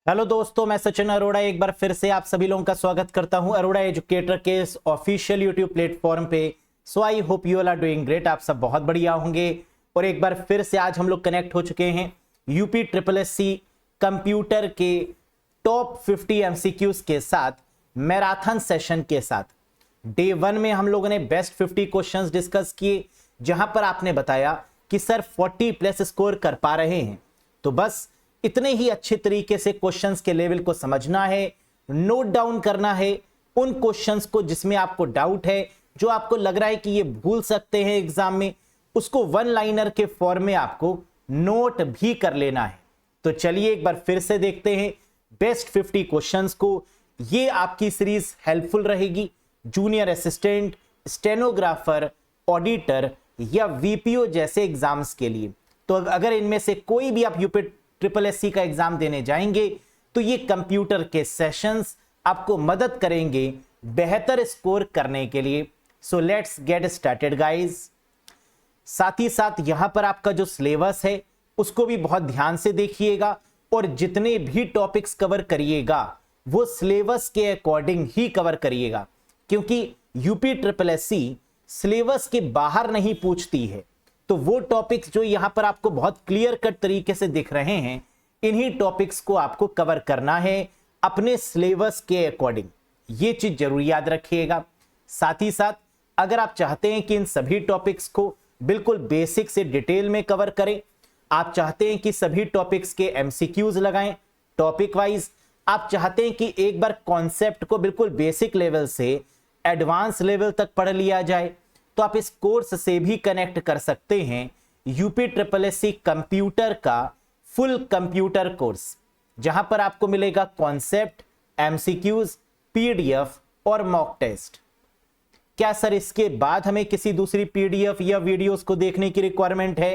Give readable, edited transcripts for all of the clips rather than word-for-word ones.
Hello दोस्तों, मैं सचिन अरोड़ा एक बार फिर से आप सभी लोगों का स्वागत करता हूं अरोड़ा एजुकेटर के इस ऑफिशियल यूट्यूब प्लेटफॉर्म पे। So I hope you all are doing great. आप सब बहुत बढ़िया होंगे। और एक बार फिर से आज हम लोग कनेक्ट हो चुके हैं UP triple S C computer के टॉप 50 एमसीक्यूज के साथ, मैराथन सेशन के साथ। डे 1 में हम लोगों ने बेस्ट 50 क्वेश्चंस डिस्कस किए, जहां पर आपने बताया कि सर 40 प्लस स्कोर कर पा रहे हैं। तो बस इतने ही अच्छे तरीके से क्वेश्चंस के लेवल को समझना है, नोट डाउन करना है उन क्वेश्चंस को जिसमें आपको डाउट है, जो आपको लग रहा है कि ये भूल सकते हैं एग्जाम में, उसको वन लाइनर के फॉर्म में आपको नोट भी कर लेना है। तो चलिए एक बार फिर से देखते हैं बेस्ट 50 क्वेश्चंस को। ये आपकी सीरीज हेल्पफुल रहेगी जूनियर असिस्टेंट, स्टेनोग्राफर, ऑडिटर या वीपीओ जैसे एग्जाम्स के लिए। तो अगर इनमें से कोई भी आप यूपी ट्रिपल एस सी का एग्जाम देने जाएंगे तो ये कंप्यूटर के सेशंस आपको मदद करेंगे बेहतर स्कोर करने के लिए। So let's get started guys. साथ ही साथ यहां पर आपका जो सिलेबस है उसको भी बहुत ध्यान से देखिएगा, और जितने भी टॉपिक्स कवर करिएगा वो सिलेबस के अकॉर्डिंग ही कवर करिएगा, क्योंकि UP triple S C syllabus के बाहर नहीं पूछती है। तो वो टॉपिक्स जो यहां पर आपको बहुत क्लियर कट तरीके से दिख रहे हैं, इन्हीं टॉपिक्स को आपको कवर करना है अपने सिलेबस के अकॉर्डिंग। ये चीज जरूर याद रखिएगा। साथ ही साथ अगर आप चाहते हैं कि इन सभी टॉपिक्स को बिल्कुल बेसिक से डिटेल में कवर करें, आप चाहते हैं कि सभी टॉपिक्स के एमसीक्यूज लगाएं टॉपिक वाइज, आप चाहते हैं कि एक बार कॉन्सेप्ट को बिल्कुल बेसिक लेवल से एडवांस लेवल तक पढ़ लिया जाए, तो आप इस कोर्स से भी कनेक्ट कर सकते हैं UP triple S C computer का फुल कंप्यूटर कोर्स, जहां पर आपको मिलेगा कॉन्सेप्ट, एमसीक्यूज, पीडीएफ और मॉक टेस्ट। क्या सर इसके बाद हमें किसी दूसरी पीडीएफ या वीडियोस को देखने की रिक्वायरमेंट है,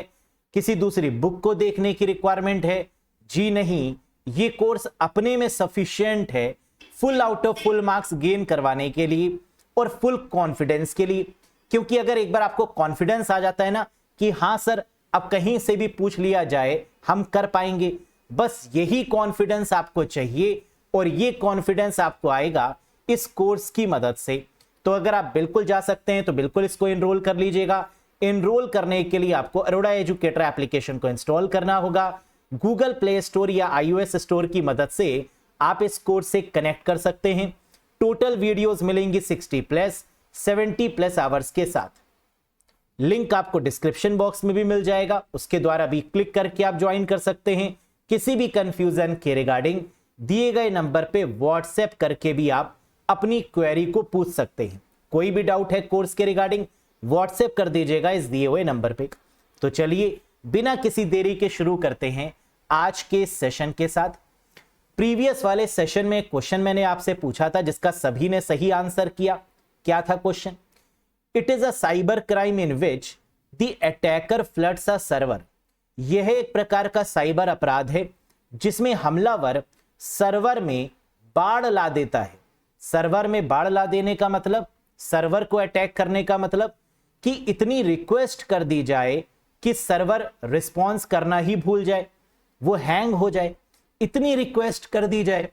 किसी दूसरी बुक को देखने की रिक्वायरमेंट है? जी नहीं, ये कोर्स अपने में सफिशिएंट है full out of full marks gain करवाने के लिए और फुल कॉन्फिडेंस के लिए। क्योंकि अगर एक बार आपको कॉन्फिडेंस आ जाता है ना कि हां सर अब कहीं से भी पूछ लिया जाए हम कर पाएंगे, बस यही कॉन्फिडेंस आपको चाहिए, और ये कॉन्फिडेंस आपको आएगा इस कोर्स की मदद से। तो अगर आप बिल्कुल जा सकते हैं तो बिल्कुल इसको एनरोल कर लीजिएगा। एनरोल करने के लिए आपको अरोड़ा एजुकेटर एप्लीकेशन को इंस्टॉल करना होगा। गूगल प्ले स्टोर या iOS स्टोर की मदद से आप इस कोर्स से कनेक्ट कर सकते हैं। टोटल वीडियोस मिलेंगी 60 प्लस 70 प्लस आवर्स के साथ। लिंक आपको डिस्क्रिप्शन बॉक्स में भी मिल जाएगा, उसके द्वारा भी क्लिक करके आप ज्वाइन कर सकते हैं। किसी भी कंफ्यूजन के रिगार्डिंग दिए गए नंबर पे व्हाट्सएप करके भी आप अपनी क्वेरी को पूछ सकते हैं। कोई भी डाउट है कोर्स के रिगार्डिंग, व्हाट्सएप कर दीजिएगा इस दिए हुए नंबर पे। तो चलिए बिना किसी देरी के शुरू करते हैं आज के सेशन के साथ। प्रीवियस वाले सेशन में क्वेश्चन मैंने आपसे पूछा था जिसका सभी ने सही आंसर किया। क्या था question? It is a cyber crime in which the attacker floods a server. यह एक प्रकार का साइबर अपराध है जिसमें हमलावर सर्वर में बाढ़ ला देता है। सर्वर में बाढ़ ला देने का मतलब, सर्वर को अटैक करने का मतलब कि इतनी रिक्वेस्ट कर दी जाए कि सर्वर रिस्पॉन्स करना ही भूल जाए, वो हैंग हो जाए, इतनी रिक्वेस्ट कर दी जाए।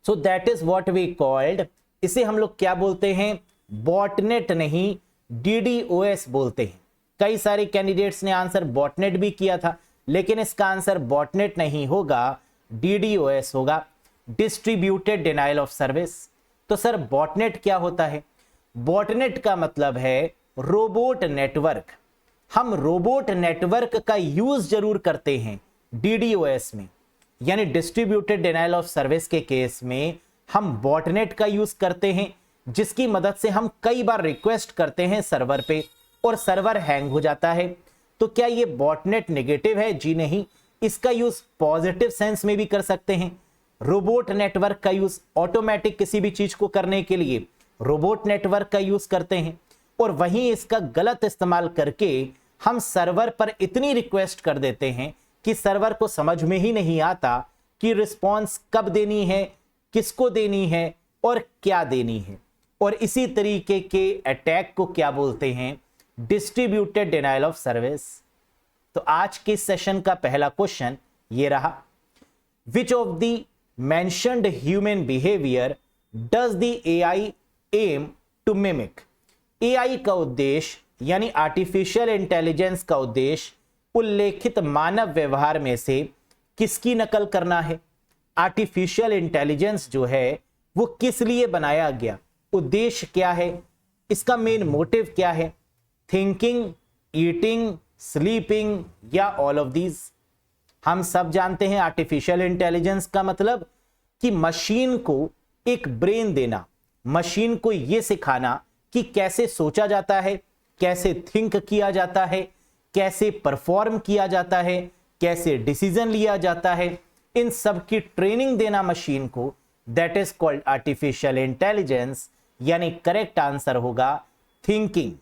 So that is what we called, इसे हम लोग क्या बोलते हैं? बॉटनेट नहीं, डीडीओएस बोलते हैं। कई सारे कैंडिडेट्स ने आंसर बॉटनेट भी किया था, लेकिन इसका आंसर बॉटनेट नहीं होगा, डीडीओएस होगा, डिस्ट्रीब्यूटेड डिनायल ऑफ सर्विस। तो सर बॉटनेट क्या होता है? बॉटनेट का मतलब है रोबोट नेटवर्क। हम रोबोट नेटवर्क का यूज जरूर करते हैं डीडीओएस में, यानी डिस्ट्रीब्यूटेड डिनायल ऑफ सर्विस के केस में हम बॉटनेट का यूज करते हैं, जिसकी मदद से हम कई बार रिक्वेस्ट करते हैं सर्वर पे और सर्वर हैंग हो जाता है। तो क्या ये बॉटनेट नेगेटिव है? जी नहीं, इसका यूज पॉजिटिव सेंस में भी कर सकते हैं। रोबोट नेटवर्क का यूज ऑटोमेटिक किसी भी चीज को करने के लिए रोबोट नेटवर्क का यूज करते हैं, और वहीं इसका गलत इस्तेमाल करके हम सर्वर पर इतनी रिक्वेस्ट कर देते हैं कि सर्वर को समझ में ही नहीं आता कि रिस्पॉन्स कब देनी है, किसको देनी है और क्या देनी है। और इसी तरीके के अटैक को क्या बोलते हैं? Distributed denial of service. तो आज के सेशन का पहला क्वेश्चन ये रहा, which of the mentioned human behaviour does the AI aim to mimic. AI का उद्देश्य यानी आर्टिफिशियल इंटेलिजेंस का उद्देश्य उल्लेखित मानव व्यवहार में से किसकी नकल करना है। आर्टिफिशियल इंटेलिजेंस जो है वो किस लिए बनाया गया, उद्देश्य क्या है, इसका मेन मोटिव क्या है, थिंकिंग, ईटिंग, स्लीपिंग या ऑल ऑफ दीज। हम सब जानते हैं आर्टिफिशियल इंटेलिजेंस का मतलब कि मशीन को एक ब्रेन देना, मशीन को यह सिखाना कि कैसे सोचा जाता है, कैसे थिंक किया जाता है, कैसे परफॉर्म किया जाता है, कैसे डिसीजन लिया जाता है, इन सब की ट्रेनिंग देना मशीन को, that is called artificial intelligence. यानी करेक्ट आंसर होगा थिंकिंग।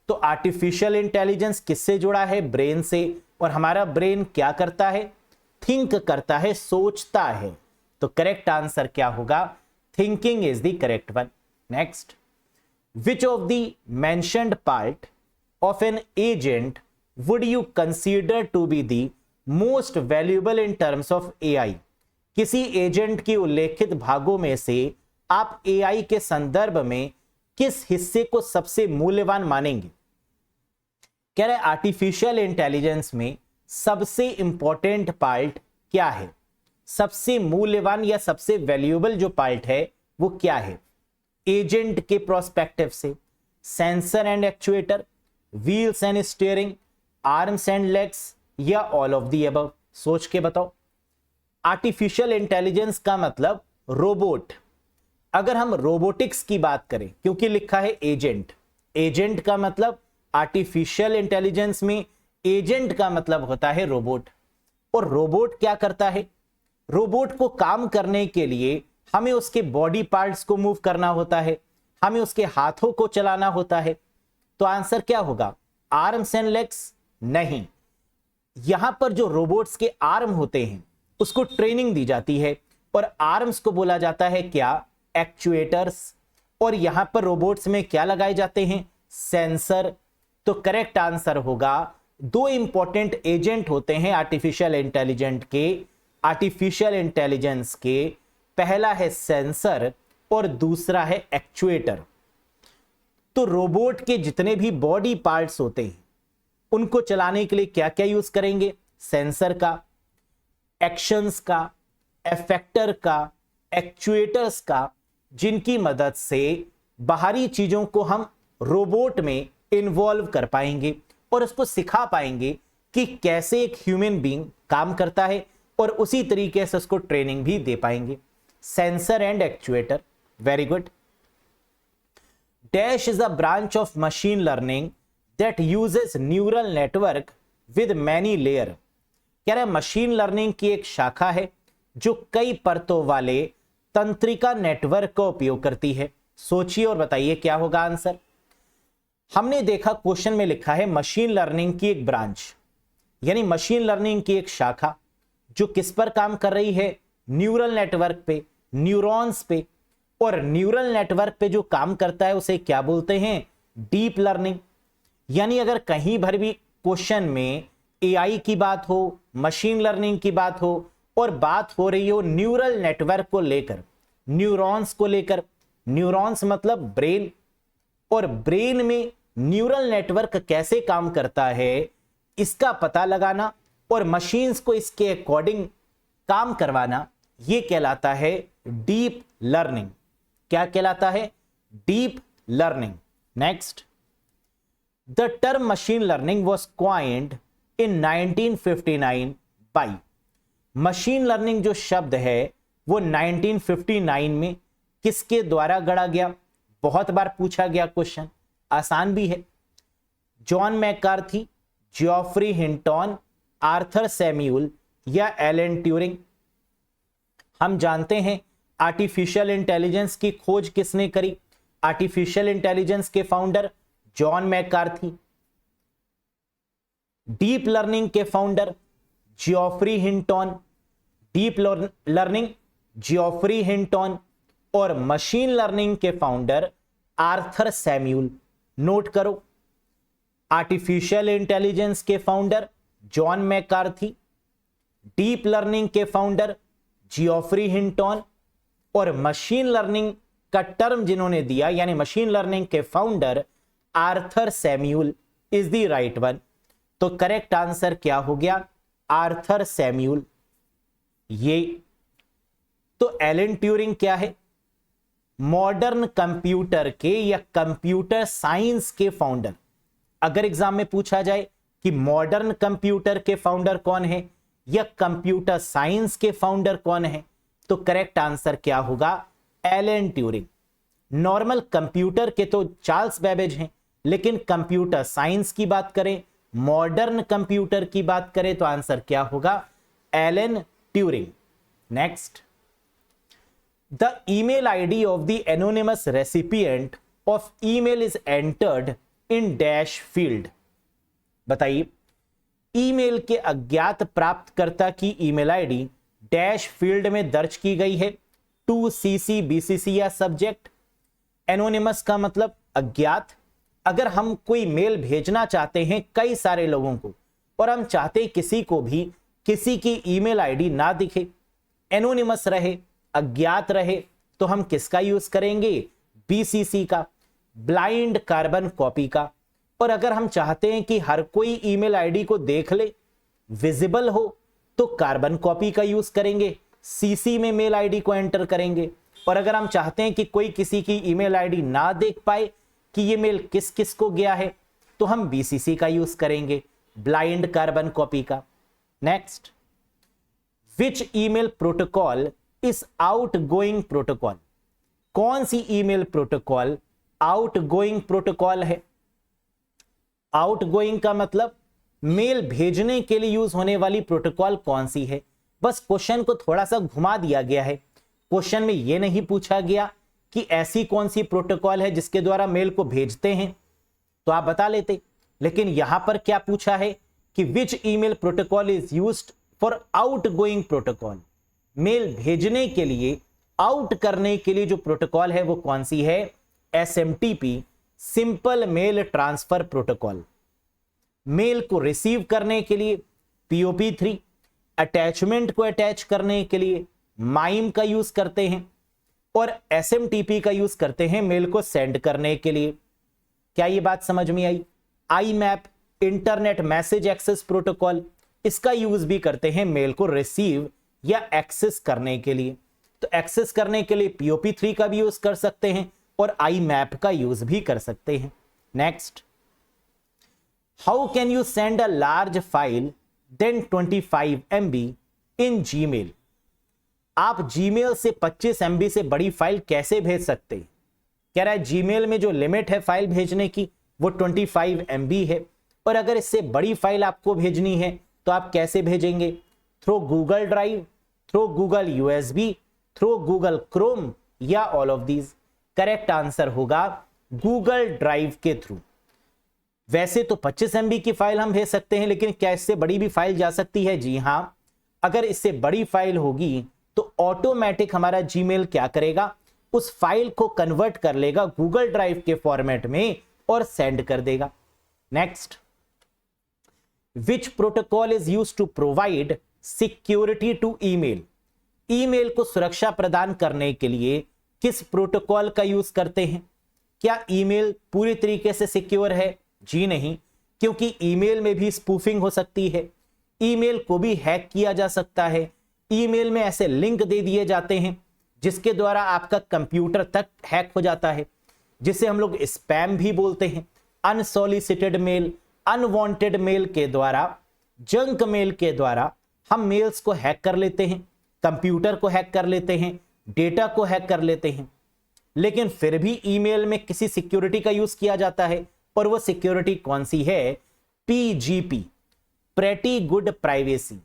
तो आर्टिफिशियल इंटेलिजेंस किससे जुड़ा है, ब्रेन से, और हमारा ब्रेन क्या करता है, थिंक करता है, सोचता है। तो करेक्ट आंसर क्या होगा, thinking is the correct one. Next, which of the mentioned part of an agent would you consider to be the most valuable in terms of AI. किसी एजेंट के उल्लेखित भागों में से आप एआई के संदर्भ में किस हिस्से को सबसे मूल्यवान मानेंगे। कह रहे आर्टिफिशियल इंटेलिजेंस में सबसे इंपॉर्टेंट पार्ट क्या है, सबसे मूल्यवान या सबसे वैल्यूएबल जो पार्ट है वो क्या है एजेंट के प्रोस्पेक्टिव से। Sensor and actuator, wheels and steering, arms and legs या ऑल ऑफ द अबव। सोच के बताओ। आर्टिफिशियल इंटेलिजेंस का मतलब रोबोट। अगर हम रोबोटिक्स की बात करें, क्योंकि लिखा है एजेंट, एजेंट का मतलब आर्टिफिशियल इंटेलिजेंस में एजेंट का मतलब होता है रोबोट। और रोबोट क्या करता है, रोबोट को काम करने के लिए हमें उसके बॉडी पार्ट्स को मूव करना होता है, हमें उसके हाथों को चलाना होता है। तो आंसर क्या होगा, आर्म्स एंड लेग्स? नहीं, यहां पर जो रोबोट्स के आर्म होते हैं उसको ट्रेनिंग दी जाती है और आर्म्स को बोला जाता है क्या, एक्चुएटर्स। और यहां पर रोबोट्स में क्या लगाए जाते हैं, सेंसर। तो करेक्ट आंसर होगा, दो इंपॉर्टेंट एजेंट होते हैं आर्टिफिशियल इंटेलिजेंस के, पहला है सेंसर और दूसरा है एक्चुएटर। तो रोबोट के जितने भी बॉडी पार्ट्स होते हैं उनको चलाने के लिए क्या क्या यूज करेंगे, सेंसर का, एक्शंस का, इफेक्टर का, एक्चुएटर्स का, जिनकी मदद से बाहरी चीजों को हम रोबोट में इन्वॉल्व कर पाएंगे और उसको सिखा पाएंगे कि कैसे एक ह्यूमन बीइंग काम करता है, और उसी तरीके से उसको ट्रेनिंग भी दे पाएंगे। Sensor and actuator, very good. Dash is a branch of machine learning that uses neural network with many layer. कह रहे मशीन लर्निंग की एक शाखा है जो कई परतों वाले तंत्रिका नेटवर्क का उपयोग करती है। सोचिए और बताइए क्या होगा आंसर। हमने देखा क्वेश्चन में लिखा है मशीन लर्निंग की एक ब्रांच, यानी मशीन लर्निंग की एक शाखा जो किस पर काम कर रही है, न्यूरल नेटवर्क पे, न्यूरॉन्स पे। और न्यूरल नेटवर्क पे जो काम करता है उसे क्या बोलते हैं, डीप लर्निंग। यानी अगर कहीं भर भी क्वेश्चन में एआई की बात हो, मशीन लर्निंग की बात हो और बात हो रही हो न्यूरल नेटवर्क को लेकर, न्यूरॉन्स को लेकर, न्यूरॉन्स मतलब ब्रेन, और ब्रेन में न्यूरल नेटवर्क कैसे काम करता है इसका पता लगाना और मशीन्स को इसके अकॉर्डिंग काम करवाना, यह कहलाता है डीप लर्निंग। क्या कहलाता है, deep learning. Next, the term machine learning was coined in 1959 by. Machine learning जो शब्द है वो 1959 में किसके द्वारा गढ़ा गया, बहुत बार पूछा गया क्वेश्चन, आसान भी है। John McCarthy, Geoffrey Hinton, Arthur Samuel या एलन ट्यूरिंग। हम जानते हैं आर्टिफिशियल इंटेलिजेंस की खोज किसने करी, आर्टिफिशियल इंटेलिजेंस के founder John McCarthy, deep learning के founder Geoffrey Hinton, deep learning Geoffrey Hinton, और मशीन लर्निंग के फाउंडर आर्थर सैमुअल। नोट करो, आर्टिफिशियल इंटेलिजेंस के founder John McCarthy, deep learning के फाउंडर जियोफ्री हिंटन और मशीन लर्निंग का term जिन्होंने दिया यानी मशीन लर्निंग के founder Arthur Samuel is the right one. तो करेक्ट आंसर क्या हो गया? Arthur Samuel. ये तो एलन ट्यूरिंग क्या है? मॉडर्न कंप्यूटर के या कंप्यूटर साइंस के फाउंडर। अगर एग्जाम में पूछा जाए कि मॉडर्न कंप्यूटर के फाउंडर कौन है या कंप्यूटर साइंस के फाउंडर कौन है, तो करेक्ट आंसर क्या होगा? Alan Turing. नॉर्मल कंप्यूटर के तो चार्ल्स बेबेज हैं, लेकिन कंप्यूटर साइंस की बात करें, मॉडर्न कंप्यूटर की बात करें तो आंसर क्या होगा? Alan Turing. Next, the email ID of the anonymous recipient of email is entered in dash field। बताइए, ईमेल के अज्ञात प्राप्तकर्ता की ईमेल आईडी डैश फील्ड में दर्ज की गई है, टू सीसी बीसीसी या सब्जेक्ट। एनोनिमस का मतलब अज्ञात। अगर हम कोई मेल भेजना चाहते हैं कई सारे लोगों को और हम चाहते किसी को भी किसी की ईमेल आईडी ना दिखे, एनोनिमस रहे, अज्ञात रहे, तो हम किसका यूज करेंगे? बीसीसी का, ब्लाइंड कार्बन कॉपी का। और अगर हम चाहते हैं कि हर कोई ईमेल आईडी को देख ले, विजिबल हो, तो कार्बन कॉपी का यूज करेंगे, सीसी में मेल आईडी को एंटर करेंगे। और अगर हम चाहते हैं कि कोई किसी की ईमेल आईडी ना देख पाए कि ये मेल किस किस को गया है, तो हम बीसीसी का यूज करेंगे, ब्लाइंड कार्बन कॉपी का। नेक्स्ट, विच ईमेल प्रोटोकॉल इस आउटगोइंग प्रोटोकॉल? कौन सी ईमेल प्रोटोकॉल आउटगोइंग प्रोटोकॉल है? आउटगोइंग का मतलब मेल भेजने के लिए यूज होने वाली प्रोटोकॉल कौन सी है? बस क्वेश्चन को थोड़ा सा घुमा दिया गया है। क्वेश्चन में यह नहीं पूछा गया कि ऐसी कौन सी प्रोटोकॉल है जिसके द्वारा मेल को भेजते हैं, तो आप बता लेते। लेकिन यहां पर क्या पूछा है कि which email protocol is used for outgoing protocol? Mail भेजने के लिए, आउट करने के लिए जो प्रोटोकॉल है वो कौन सी है? SMTP, simple mail transfer protocol. Mail को रिसीव करने के लिए POP3, अटैचमेंट को अटैच करने के लिए माइम का यूज करते हैं और SMTP का यूज करते हैं मेल को सेंड करने के लिए। क्या ये बात समझ में आई? IMAP, internet message access protocol, इसका यूज भी करते हैं मेल को रिसीव या एक्सेस करने के लिए। तो एक्सेस करने के लिए POP3 का भी यूज कर सकते हैं और IMAP का यूज भी कर सकते हैं। Next, how can you send a large file than 25 MB in Gmail? आप जीमेल से 25 MB से बड़ी फाइल कैसे भेज सकते हैं? कह रहा है जीमेल में जो लिमिट है फाइल भेजने की वो 25 MB है, और अगर इससे बड़ी फाइल आपको भेजनी है तो आप कैसे भेजेंगे? Through Google Drive, through Google USB, through Google Chrome या all of these? Correct answer होगा गूगल ड्राइव के थ्रू। वैसे तो 25 MB की फाइल हम भेज सकते हैं, लेकिन क्या इससे बड़ी भी फाइल जा सकती है? जी हां, अगर इससे बड़ी फाइल होगी तो ऑटोमेटिक हमारा जीमेल क्या करेगा? उस फाइल को कन्वर्ट कर लेगा गूगल ड्राइव के फॉर्मेट में और सेंड कर देगा। Next, which protocol is used to provide security to email? Email को सुरक्षा प्रदान करने के लिए किस प्रोटोकॉल का यूज करते हैं? क्या ईमेल पूरी तरीके से सिक्योर है? जी नहीं, क्योंकि ईमेल में भी स्पूफिंग हो सकती है, ईमेल को भी हैक किया जा सकता है। ईमेल में ऐसे लिंक दे दिए जाते हैं जिसके द्वारा आपका कंप्यूटर तक हैक हो जाता है, जिसे हम लोग स्पैम भी बोलते हैं। अनसॉलिसिटेड मेल, अनवांटेड मेल के द्वारा, जंक मेल के द्वारा हम मेल्स को हैक कर लेते हैं, कंप्यूटर को हैक कर लेते हैं, डेटा को हैक कर लेते हैं। लेकिन फिर भी ईमेल में किसी सिक्योरिटी का यूज किया जाता है, और वो सिक्योरिटी कौन सी है? PGP, pretty good privacy.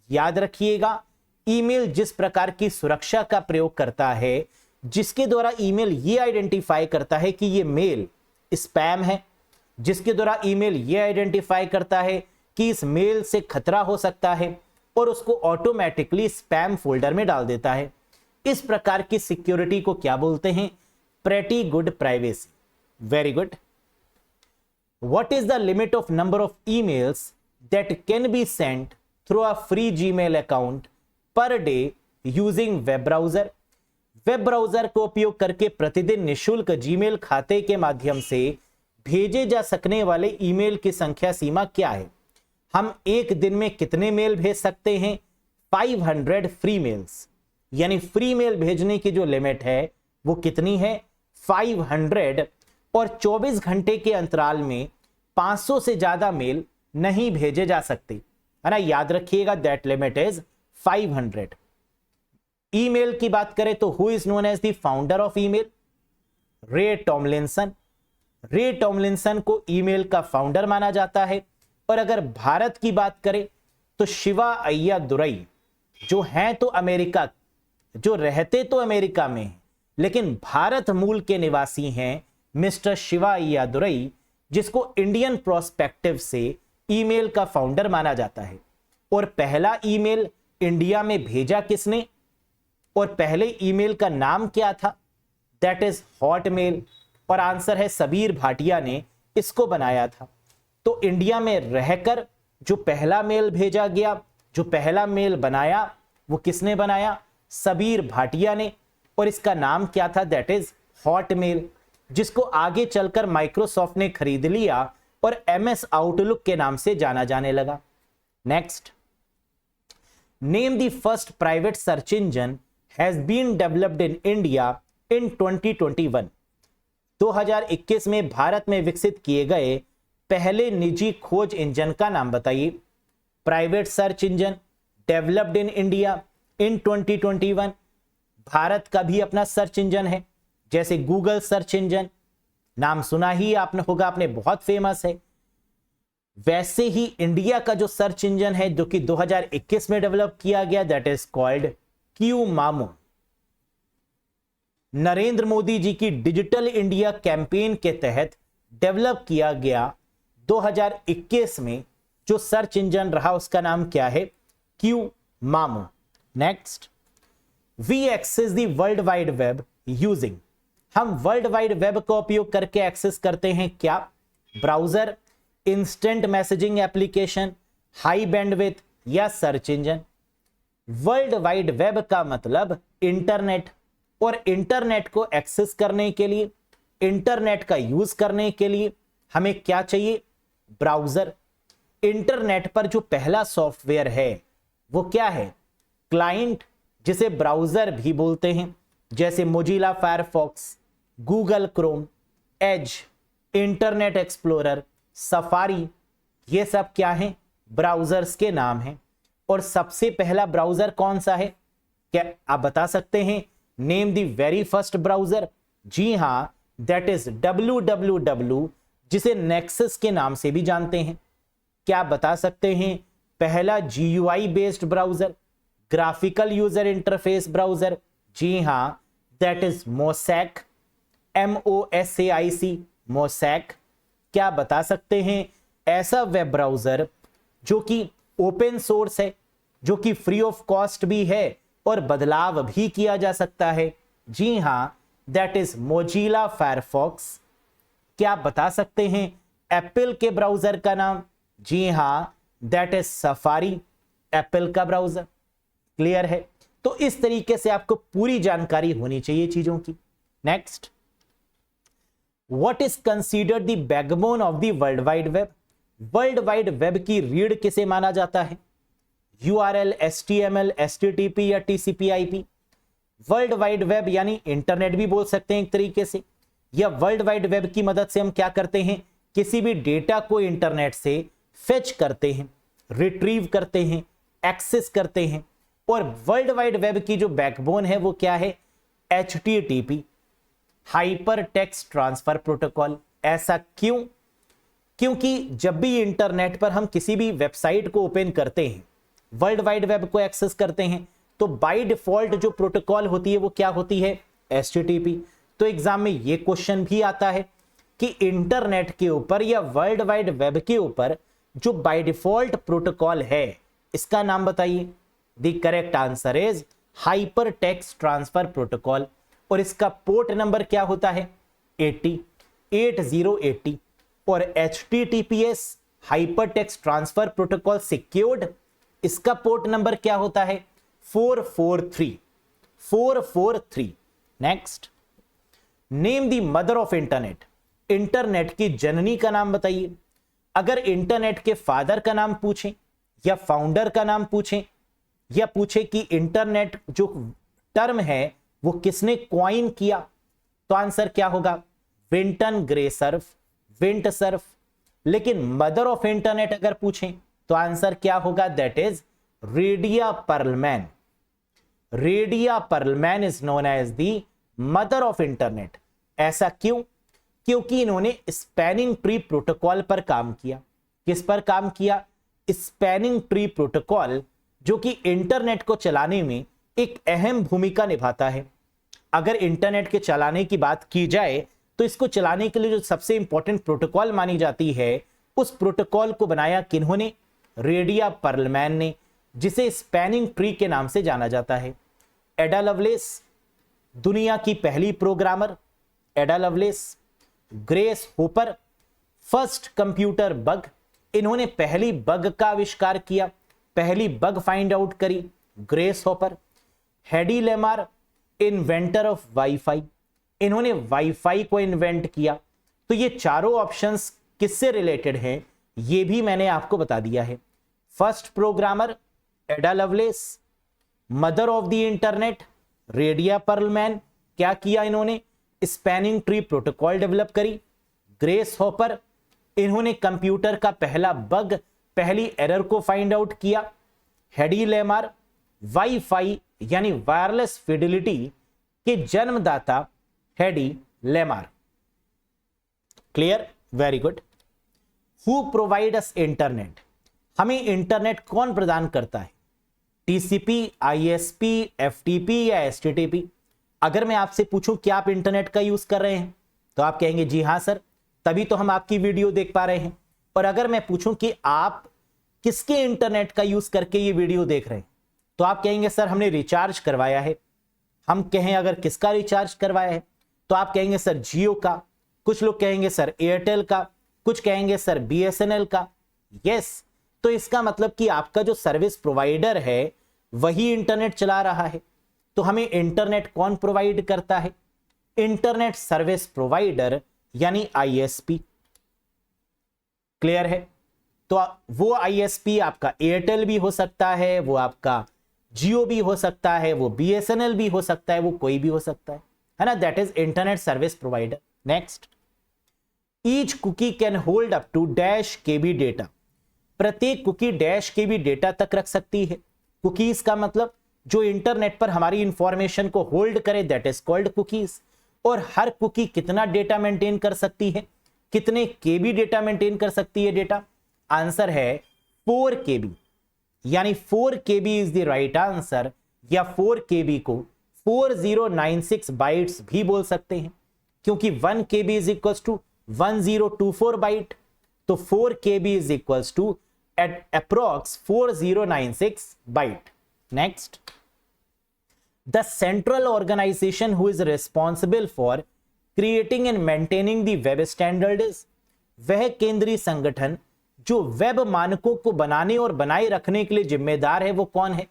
याद रखिएगा, ईमेल जिस प्रकार की सुरक्षा का प्रयोग करता है, जिसके द्वारा ईमेल ये आइडेंटिफाई करता है कि ये मेल स्पैम है, जिसके द्वारा ईमेल ये आइडेंटिफाई करता है कि इस मेल से खतरा हो सकता है और उसको ऑटोमेटिकली स्पैम फोल्डर में डाल देता है, इस प्रकार की सिक्योरिटी को क्या बोलते हैं? Pretty good privacy. Very good. What is the limit of number of emails that can be sent through a free Gmail account per day using web browser. Web browser को उपयोग करके प्रतिदिन निशुल्क जीमेल खाते के माध्यम से भेजे जा सकने वाले ईमेल की संख्या सीमा क्या है? हम एक दिन में कितने मेल भेज सकते हैं? 500 फ्री मेल्स, यानी फ्री मेल भेजने की जो लिमिट है वो कितनी है? 500, और 24 घंटे के अंतराल में 500 से ज्यादा मेल नहीं भेजे जा सकते, है ना, याद रखिएगा, दैट लिमिट इज 500। ईमेल की बात करें तो who is known as the founder of email? Ray Tomlinson. Ray Tomlinson को ईमेल का फाउंडर माना जाता है। और अगर भारत की बात करें तो शिवा अय्यादुरई, जो हैं तो अमेरिका, जो रहते तो अमेरिका में हैं लेकिन भारत मूल के निवासी हैं, मिस्टर शिवा अय्यादुरई, जिसको इंडियन प्रोस्पेक्टिव से ईमेल का फाउंडर माना जाता है। और पहला ईमेल इंडिया में भेजा किसने? और पहले ईमेल का नाम क्या था? That is Hotmail. और आंसर है सबीर भाटिया ने इसको बनाया था। तो इंडिया में रहकर जो पहला मेल भेजा गया, जो पहला मेल बनाया, वो किसने बनाया? सबीर भाटिया ने। और इसका नाम क्या था? दैट इज हॉटमेल, जिसको आगे चलकर माइक्रोसॉफ्ट ने खरीद लिया और MS आउटलुक के नाम से जाना जाने लगा। Next, name the first private search engine has been developed in India in 2021। 2021 में भारत में विकसित किए गए पहले निजी खोज इंजन का नाम बताइए। Private search engine developed in India in 2021। Bharat का भी अपना सर्च इंजन है, जैसे गूगल सर्च इंजन, नाम सुना ही आपने होगा, आपने, बहुत फेमस है। वैसे ही इंडिया का जो सर्च इंजन है जो कि 2021 में डेवलप किया गया, दैट इज कॉल्ड क्यू मामो। नरेंद्र मोदी जी की डिजिटल इंडिया कैंपेन के तहत डेवलप किया गया 2021 में जो सर्च इंजन रहा उसका नाम क्या है? क्यू मामो। Next, we access the world wide web using. हम वर्ल्ड वाइड वेब का उपयोग करके एक्सेस करते हैं क्या? Browser, instant messaging application, high bandwidth या search engine? World wide web का मतलब इंटरनेट, और इंटरनेट को एक्सेस करने के लिए, इंटरनेट का यूज करने के लिए हमें क्या चाहिए? ब्राउजर। इंटरनेट पर जो पहला सॉफ्टवेयर है वो क्या है? क्लाइंट, जिसे ब्राउजर भी बोलते हैं, जैसे Mozilla Firefox, Google Chrome, Edge, Internet Explorer, Safari, ये सब क्या हैं? ब्राउजर्स के नाम हैं। और सबसे पहला ब्राउजर कौन सा है? क्या आप बता सकते हैं? Name the very first browser. जी हां, दैट इज www, जिसे नेक्सस के नाम से भी जानते हैं। क्या आप बता सकते हैं पहला GUI based browser, graphical user interface browser? जी हां, that is Mosaic, MOSAIC, Mosaic. क्या बता सकते हैं ऐसा वेब ब्राउजर जो कि ओपन सोर्स है, जो कि फ्री ऑफ कॉस्ट भी है और बदलाव भी किया जा सकता है? जी हां, दैट इज मोजिला फायरफॉक्स। क्या आप बता सकते हैं एप्पल के ब्राउजर का नाम? जी हां, दैट इज सफारी, एप्पल का ब्राउजर। क्लियर है? तो इस तरीके से आपको पूरी जानकारी होनी चाहिए चीजों की। Next, what is considered the backbone of the world wide web? World wide web की रीढ़ किसे माना जाता है? URL, HTML, HTTP या TCP/IP? वर्ल्ड वाइड वेब यानी इंटरनेट भी बोल सकते हैं एक तरीके से, या वर्ल्ड वाइड वेब की मदद से हम क्या करते हैं? किसी भी डेटा को इंटरनेट से फेच करते हैं, रिट्रीव करते हैं, एक्सेस करते हैं। और वर्ल्ड वाइड वेब की जो बैकबोन है वो क्या है? HTTP, hyper text transfer protocol. ऐसा क्यों? क्योंकि जब भी इंटरनेट पर हम किसी भी वेबसाइट को ओपन करते हैं, वर्ल्ड वाइड वेब को एक्सेस करते हैं, तो बाय डिफॉल्ट जो प्रोटोकॉल होती है वो क्या होती है? HTTP। तो एग्जाम में ये क्वेश्चन भी आता है कि इंटरनेट के ऊपर या वर्ल्ड वाइड वेब के ऊपर जो बाय डिफॉल्ट प्रोटोकॉल है इसका नाम बताइए। The correct answer is hyper text transfer protocol. और इसका पोर्ट नंबर क्या होता है? 8080। और HTTPS hyper text transfer protocol secured इसका पोर्ट नंबर क्या होता है? 443। 443। Next, name the mother of internet. Internet की जननी का नाम बताइए। अगर इंटरनेट के फादर का नाम पूछें या फाउंडर का नाम पूछें या पूछे कि इंटरनेट जो टर्म है वो किसने क्वाइन किया, तो आंसर क्या होगा? Vinton Gray Cerf, Vint Cerf. लेकिन मदर ऑफ इंटरनेट अगर पूछें तो आंसर क्या होगा? That is Radia Perlman. Radia Perlman is known as the mother of internet. ऐसा क्यों? क्योंकि इन्होंने स्पैनिंग ट्री प्रोटोकॉल पर काम किया। किस पर काम किया? स्पैनिंग ट्री प्रोटोकॉल, जो कि इंटरनेट को चलाने में एक अहम भूमिका निभाता है। अगर इंटरनेट के चलाने की बात की जाए तो इसको चलाने के लिए जो सबसे इंपॉर्टेंट प्रोटोकॉल मानी जाती है, उस प्रोटोकॉल को बनाया किन्होंने? रेडिया पर्लमैन ने, जिसे स्पैनिंग ट्री के नाम से जाना जाता है। एडा लवलेस, दुनिया की पहली programmer Ada Lovelace. Grace Hopper, first computer bug, इन्होंने पहली बग का आविष्कार किया, पहली बग फाइंड आउट करी, Grace Hopper. Hedy Lamarr, inventor of WiFi, इन्होंने वाईफाई को इन्वेंट किया। तो ये चारों ऑप्शंस किससे रिलेटेड हैं ये भी मैंने आपको बता दिया है। First programmer Ada Lovelace, mother of the internet Radia Perlman, क्या किया इन्होंने? स्पैनिंग ट्री प्रोटोकॉल डेवलप करी। ग्रेस हॉपर, इन्होंने कंप्यूटर का पहला बग, पहली एरर को फाइंड आउट किया। हेडी लेमार, वाईफाई यानी वायरलेस फिडिलिटी के जन्मदाता Hedy Lamarr. Clear? Very good. Who provide us internet, हमें इंटरनेट कौन प्रदान करता है? टीसीपी, आईएसपी, एफटीपी या एचटीटीपी? अगर मैं आपसे पूछूं कि आप इंटरनेट का यूज कर रहे हैं तो आप कहेंगे जी हां सर, तभी तो हम आपकी वीडियो देख पा रहे हैं। और अगर मैं पूछूं कि आप किसके इंटरनेट का यूज करके ये वीडियो देख रहे हैं तो आप कहेंगे सर हमने रिचार्ज करवाया है। हम कहें अगर किसका रिचार्ज करवाया है तो आप कहेंगे सर जियो का, कुछ लोग कहेंगे सर एयरटेल का, कुछ कहेंगे सर बीएसएनएल का। यस, तो इसका मतलब कि आपका जो सर्विस प्रोवाइडर है वही इंटरनेट चला रहा है। तो हमें इंटरनेट कौन प्रोवाइड करता है? इंटरनेट सर्विस प्रोवाइडर यानी आईएसपी। क्लियर है? तो वो आईएसपी आपका एयरटेल भी हो सकता है, वो आपका जियो भी हो सकता है, वो बीएसएनएल भी हो सकता है, वो कोई भी हो सकता है ना? That is internet service provider. Next, each cookie can hold up to dash KB data. प्रत्येक कुकी डैश केबी डेटा तक रख सकती है। कुकीज का मतलब जो इंटरनेट पर हमारी इंफॉर्मेशन को होल्ड करे, दैट इज कॉल्ड कुकीज। और हर कुकी कितना डेटा मेंटेन कर सकती है? कितने केबी डेटा मेंटेन कर सकती है डेटा? आंसर है 4 केबी, यानी 4 KB is the right answer. या 4 केबी को 4096 बाइट्स भी बोल सकते हैं, क्योंकि 1 KB is equals to 1024 byte. तो 4 KB is equals to at approx 4096 byte. Next, the central organisation who is responsible for creating and maintaining the web standard is, वह केंद्रीय संगठन जो वेब मानकों को बनाने और बनाए रखने के लिए जिम्मेदार है वो कौन है?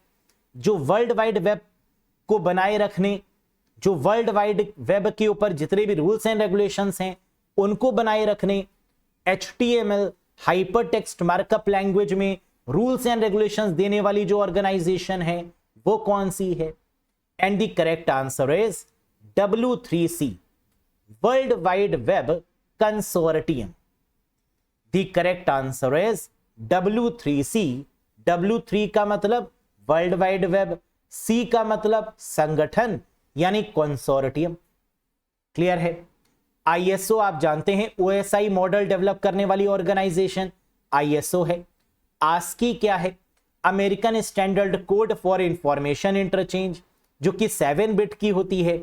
जो वर्ल्ड वाइड वेब को बनाए रखने, जो वर्ल्ड वाइड वेब के ऊपर जितने भी रूल्स एंड रेगुलेशंस हैं उनको बनाए रखने, HTML hyper text markup language में रूल्स एंड रेगुलेशंस देने वाली जो ऑर्गेनाइजेशन है वो कौन सी है? And the correct answer is W3C, world wide web consortium. The correct answer is W3C। W3 का मतलब वर्ल्ड वाइड वेब, C का मतलब संगठन यानी कंसोर्टियम। क्लियर है? ISO आप जानते हैं, OSI मॉडल डेवलप करने वाली ऑर्गेनाइजेशन ISO है। ASCII क्या है? American standard code for information interchange, जो कि 7 बिट की होती है।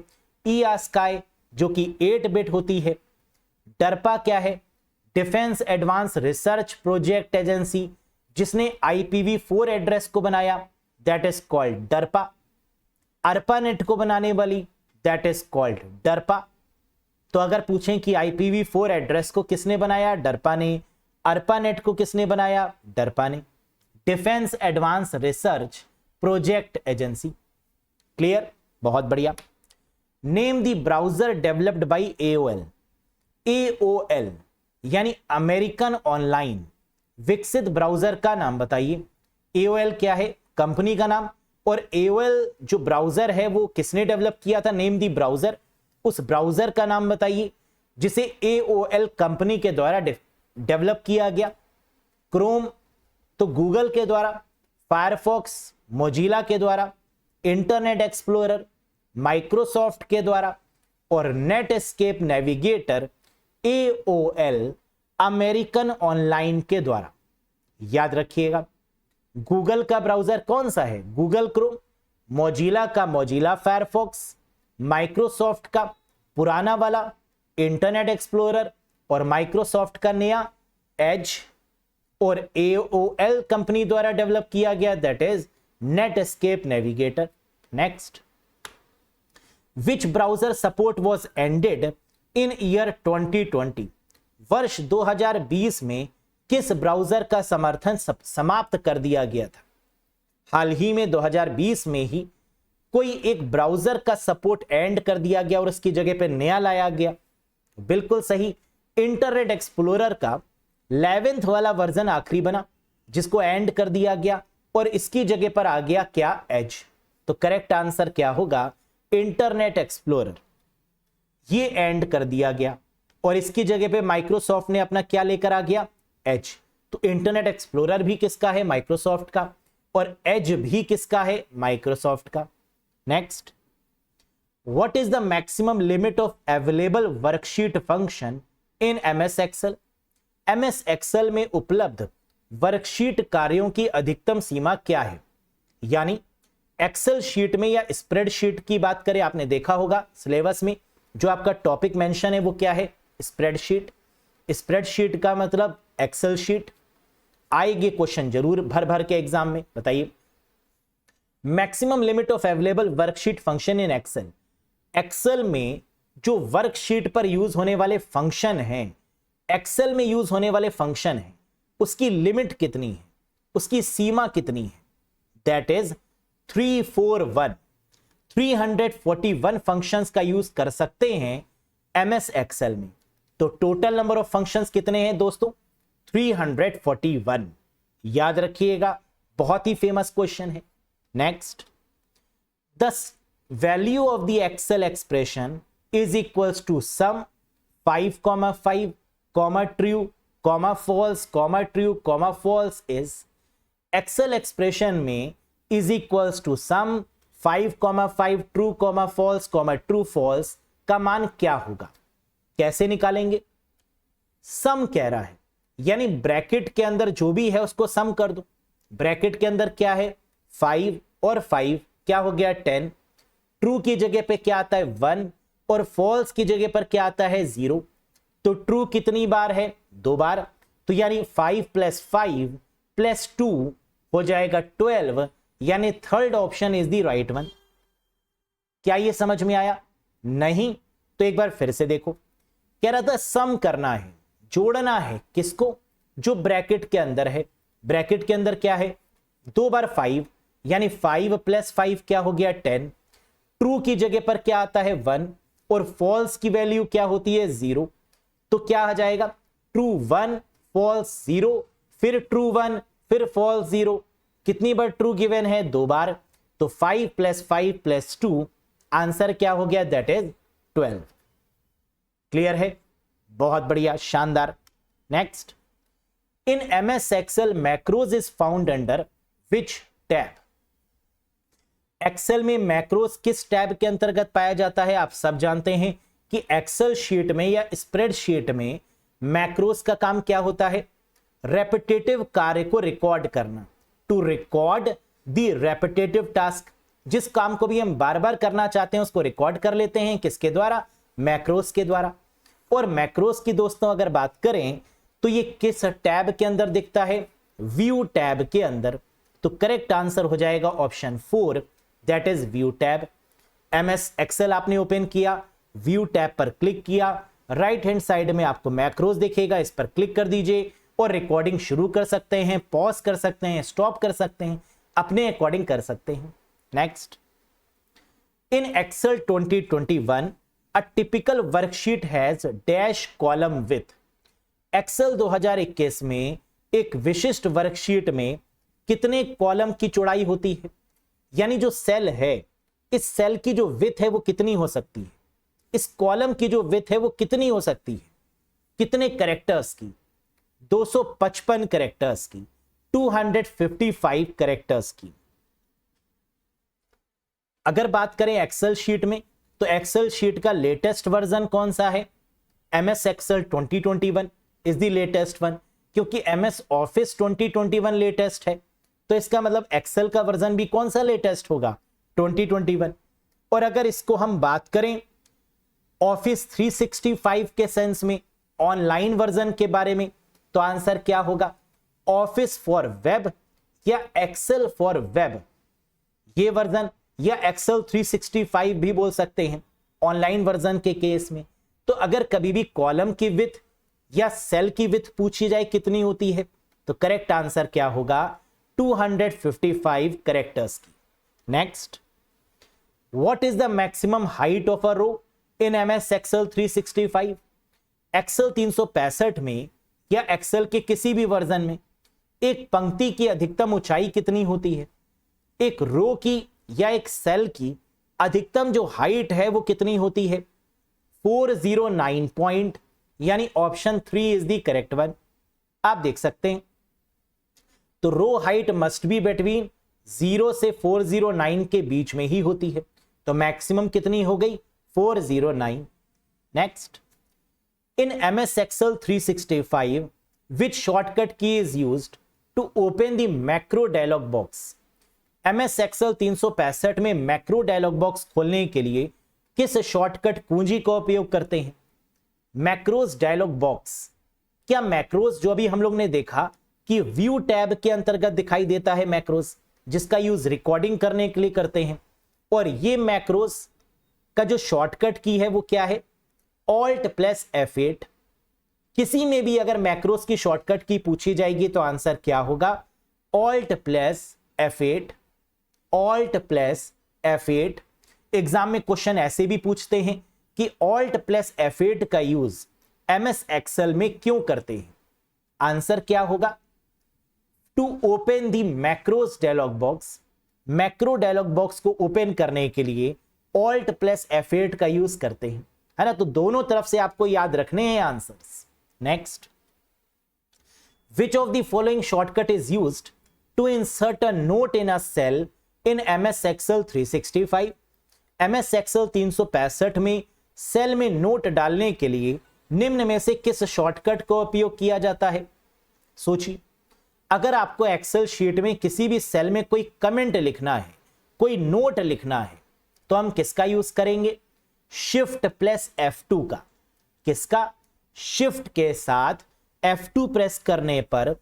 EASCII जो कि 8 बिट होती है। डरपा क्या है? Defence advance research project agency, जिसने IPv4 एड्रेस को बनाया, दैट इज कॉल्ड डरपा। ARPANET को बनाने वाली, दैट इज कॉल्ड डरपा। तो अगर पूछें कि IPv4 एड्रेस को किसने बनाया? डरपा ने। ARPANET को किसने बनाया? डरपा ने। Defence advance research project agency. Clear, बहुत बढ़िया। Name the browser developed by AOL। AOL यानी अमेरिकन ऑनलाइन, विकसित ब्राउजर का नाम बताइए। AOL क्या है? कंपनी का नाम। और AOL जो ब्राउजर है वो किसने डेवलप किया था? नेम दी ब्राउजर, उस ब्राउजर का नाम बताइए जिसे AOL कंपनी के द्वारा डेवलप किया गया। क्रोम तो गूगल के द्वारा, फायरफॉक्स मोजिला के द्वारा, इंटरनेट एक्सप्लोरर माइक्रोसॉफ्ट के द्वारा, और net escape navigator AOL American online के द्वारा। याद रखिएगा, गूगल का ब्राउजर कौन सा है? गूगल क्रोम, मोजिला का मोजिला फायरफॉक्स, माइक्रोसॉफ्ट का पुराना वाला इंटरनेट एक्सप्लोरर, और माइक्रोसॉफ्ट का नया एज, और AOL कंपनी द्वारा डेवलप किया गया that is net escape navigator. Next, which browser support was ended in year 2020। वर्ष 2020 में किस ब्राउजर का समर्थन समाप्त कर दिया गया था? हाल ही में 2020 में ही कोई एक ब्राउजर का सपोर्ट एंड कर दिया गया और उसकी जगह पे नया लाया गया। बिल्कुल सही, इंटरनेट एक्सप्लोरर का 11th वाला वर्जन आखिरी बना जिसको एंड कर दिया गया और इसकी जगह पर आ गया क्या? एज। तो करेक्ट आंसर क्या होगा? इंटरनेट एक्सप्लोरर, ये एंड कर दिया गया और इसकी जगह पे माइक्रोसॉफ्ट ने अपना क्या लेकर आ गया? एज। तो इंटरनेट एक्सप्लोरर भी किसका है? माइक्रोसॉफ्ट का, और एज भी किसका है? माइक्रोसॉफ्ट का। Next, what is the maximum limit of available worksheet function in MS Excel. MS Excel में उपलब्ध वर्कशीट कार्यों की अधिकतम सीमा क्या है? यानी एक्सेल शीट में या स्प्रेडशीट की बात करें, आपने देखा होगा सिलेबस में जो आपका टॉपिक मेंशन है वो क्या है? स्प्रेडशीट। स्प्रेडशीट का मतलब एक्सेल शीट। आएंगे क्वेश्चन जरूर भर भर के एग्जाम में। बताइए, maximum limit of available worksheet function in Excel. Excel में जो वर्कशीट पर यूज होने वाले फंक्शन हैं, एक्सेल में यूज होने वाले फंक्शन हैं, उसकी लिमिट कितनी है? उसकी सीमा कितनी है? That is 341। 341 फंक्शंस का यूज कर सकते हैं MS एक्सेल में। तो टोटल नंबर ऑफ फंक्शंस कितने हैं दोस्तों? 341। याद रखिएगा, बहुत ही फेमस क्वेश्चन है। Next, the value of the Excel expression is equals to sum 5,5, true, false, true, false is. Excel expression में is equals to sum 5,5, true, false, true, false का मान क्या होगा? कैसे निकालेंगे? सम कह रहा है, यानी ब्रैकेट के अंदर जो भी है उसको सम कर दो। ब्रैकेट के अंदर क्या है? 5 और 5 क्या हो गया? 10। ट्रू की जगह पे क्या आता है? 1, और फॉल्स की जगह पर क्या आता है? 0। तो ट्रू कितनी बार है? 2 बार। तो यानी 5 + 5 + 2 हो जाएगा 12, यानी third option is the right one. क्या ये समझ में आया? नहीं तो एक बार फिर से देखो। कह रहा था सम करना है, जोड़ना है किसको? जो ब्रैकेट के अंदर है। ब्रैकेट के अंदर क्या है? 2 बार 5, यानी 5 + 5 क्या हो गया? 10। ट्रू की जगह पर क्या आता है? 1, और फॉल्स की वैल्यू क्या होती है? 0। तो क्या आ जाएगा? ट्रू 1, फॉल्स 0, फिर ट्रू 1, फिर फॉल्स 0। कितनी बार ट्रू गिवन है? 2 बार। तो 5 + 5 + 2 आंसर क्या हो गया? That is 12। क्लियर है? बहुत बढ़िया, शानदार। Next, in MS Excel macros is found under which tab. Excel में मैक्रोज किस टैब के अंतर्गत पाया जाता है? आप सब जानते हैं कि एक्सेल शीट में या स्प्रेडशीट में मैक्रोज का काम क्या होता है? रेपिटेटिव कार्य को रिकॉर्ड करना। To record the repetitive task. जिस काम को भी हम बार बार करना चाहते हैं उसको रिकॉर्ड कर लेते हैं। किसके द्वारा? मैक्रोज के द्वारा। और मैक्रोज की दोस्तों अगर बात करें तो ये किस टैब के अंदर दिखता है? व्यू टैब के अंदर। तो करेक्ट आंसर हो जाएगा option 4, that is view tab. MS Excel आपने ओपन किया, व्यू टैब पर क्लिक किया, राइट हैंड साइड में आपको मैक्रोज दिखेगा, इस पर क्लिक कर दीजिए। और रिकॉर्डिंग शुरू कर सकते हैं, पॉज कर सकते हैं, स्टॉप कर सकते हैं, अपने अकॉर्डिंग कर सकते हैं। Next, in Excel 2021 a typical worksheet has dash column with. Excel 2021 में एक विशिष्ट वर्कशीट में कितने कॉलम की चौड़ाई होती है, यानी जो सेल है, इस सेल की जो विथ है वो कितनी हो सकती है, इस कॉलम की जो विथ है वो कितनी हो सकती है, कितने कैरेक्टर्स की, 255 कैरेक्टर्स की, 255 कैरेक्टर्स की। अगर बात करें एक्सेल शीट में, तो एक्सेल शीट का लेटेस्ट वर्जन कौन सा है, MS Excel 2021 is the latest one, क्योंकि MS ऑफिस 2021 लेटेस्ट है, तो इसका मतलब एक्सेल का वर्जन भी कौन सा लेटेस्ट होगा, 2021। और अगर इसको हम बात करें ऑफिस 365 के सेंस में, ऑनलाइन वर्जन के बारे में, तो आंसर क्या होगा, ऑफिस फॉर वेब या एक्सेल फॉर वेब, ये वर्जन, या एक्सेल 365 भी बोल सकते हैं ऑनलाइन वर्जन के केस में। तो अगर कभी भी कॉलम की विथ या सेल की विथ पूछी जाए कितनी होती है, तो करेक्ट आंसर क्या होगा, 255 कैरेक्टर्स की। Next, what is the maximum height of a row in MS Excel 365। Excel 365 में या एक्सेल के किसी भी वर्जन में एक पंक्ति की अधिकतम ऊंचाई कितनी होती है, एक रो की या एक सेल की अधिकतम जो हाइट है वो कितनी होती है, 409 पॉइंट, यानी option 3 is the correct one. आप देख सकते हैं, तो row height must be between 0 से 409 के बीच में ही होती है, तो मैक्सिमम कितनी हो गई, 409। Next, in MS Excel 365 which shortcut key is used to open the macro dialog box। MS Excel 365 में मैक्रो डायलॉग बॉक्स खोलने के लिए किस शॉर्टकट कुंजी का उपयोग करते हैं, मैक्रोस डायलॉग बॉक्स। क्या मैक्रोस जो अभी हम लोग ने देखा कि व्यू टैब के अंतर्गत दिखाई देता है मैक्रोस, जिसका यूज रिकॉर्डिंग करने के लिए करते हैं, और ये मैक्रोस का जो शॉर्टकट की है वो क्या है, Alt+F8। किसी में भी अगर मैक्रोस की शॉर्टकट की पूछी जाएगी तो आंसर क्या होगा, Alt+F8, Alt+F8। एग्जाम में क्वेश्चन ऐसे भी पूछते हैं कि Alt+F8 का यूज MS एक्सेल में क्यों करते हैं, आंसर क्या होगा, to open the macros dialog box. Macro dialog box को ओपन करने के लिए Alt+F8 का यूज करते हैं, है ना। तो दोनों तरफ से आपको याद रखने हैं answers. Next, which of the following shortcut is used to insert a note in a cell in MS Excel 365। MS Excel 365 में सेल में नोट डालने के लिए निम्न में से किस शॉर्टकट का उपयोग किया जाता है। सोचिए, अगर आपको एक्सेल शीट में किसी भी सेल में कोई कमेंट लिखना है, कोई नोट लिखना है, तो हम किसका यूज करेंगे, Shift+F2 का। किसका, शिफ्ट के साथ F2 प्रेस करने पर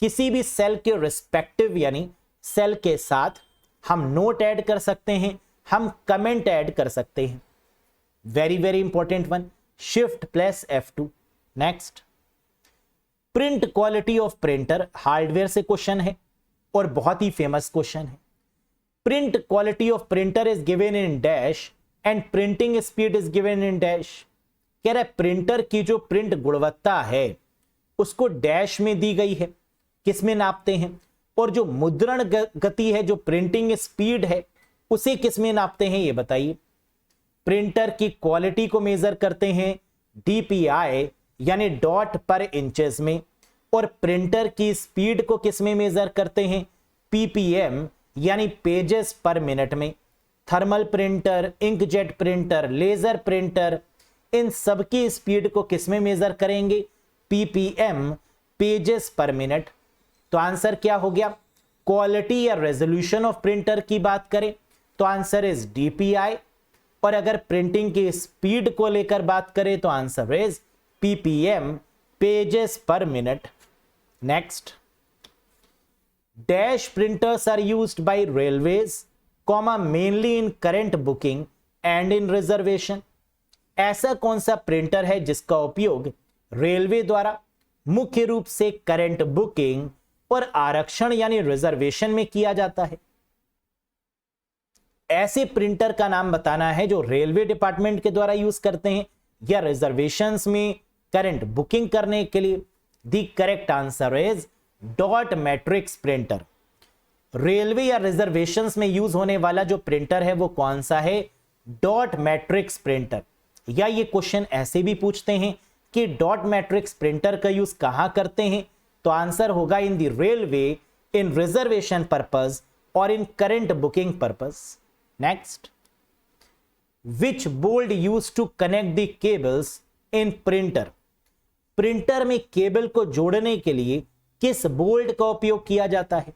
किसी भी सेल के रिस्पेक्टिव यानी सेल के साथ हम नोट ऐड कर सकते हैं, हम कमेंट ऐड कर सकते हैं। Very very important one, Shift+F2। Next, print quality of printer, hardware से क्वेश्चन है और बहुत ही फेमस क्वेश्चन है। Print quality of printer is given in dash and printing speed is given in dash. कह रहा है प्रिंटर की जो प्रिंट गुणवत्ता है उसको डैश में दी गई है, किस में नापते हैं, और जो मुद्रण गति है, जो प्रिंटिंग स्पीड है, उसे किस में नापते हैं, ये बताइए। प्रिंटर की क्वालिटी को मेजर करते हैं DPI यानी डॉट पर इंचेस में, और प्रिंटर की स्पीड को किस में मेजर करते हैं, PPM यानी पेजेस पर मिनट में। Thermal printer, inkjet printer, laser printer, इन सब की स्पीड को किस में मेजर करेंगे, PPM पेजेस पर मिनट। तो आंसर क्या हो गया, क्वालिटी या रेजोल्यूशन ऑफ प्रिंटर की बात करें तो आंसर इज DPI, और अगर प्रिंटिंग की स्पीड को लेकर बात करें तो answer is PPM pages per minute. Next, dash printers are used by railways comma mainly in current booking and in reservation. ऐसा कौन सा प्रिंटर है जिसका उपयोग रेलवे द्वारा मुख्य रूप से करंट बुकिंग और आरक्षण यानी रिजर्वेशन में किया जाता है। ऐसे प्रिंटर का नाम बताना है जो रेलवे डिपार्टमेंट के द्वारा यूज करते हैं या रिजर्वेशंस में करंट बुकिंग करने के लिए। The correct answer is dot matrix printer. Railway या रिजर्वेशंस में यूज होने वाला जो प्रिंटर है वो कौन सा है? Dot matrix printer. या ये क्वेश्चन ऐसे भी पूछते हैं कि डॉट मैट्रिक्स प्रिंटर का यूज कहां करते हैं, तो आंसर होगा in the railway, in reservation purpose और in current booking purpose. Next, which bolt use to connect the cables in printer. Printer में केबल को जोड़ने के लिए किस बोल्ट का उपयोग किया जाता है?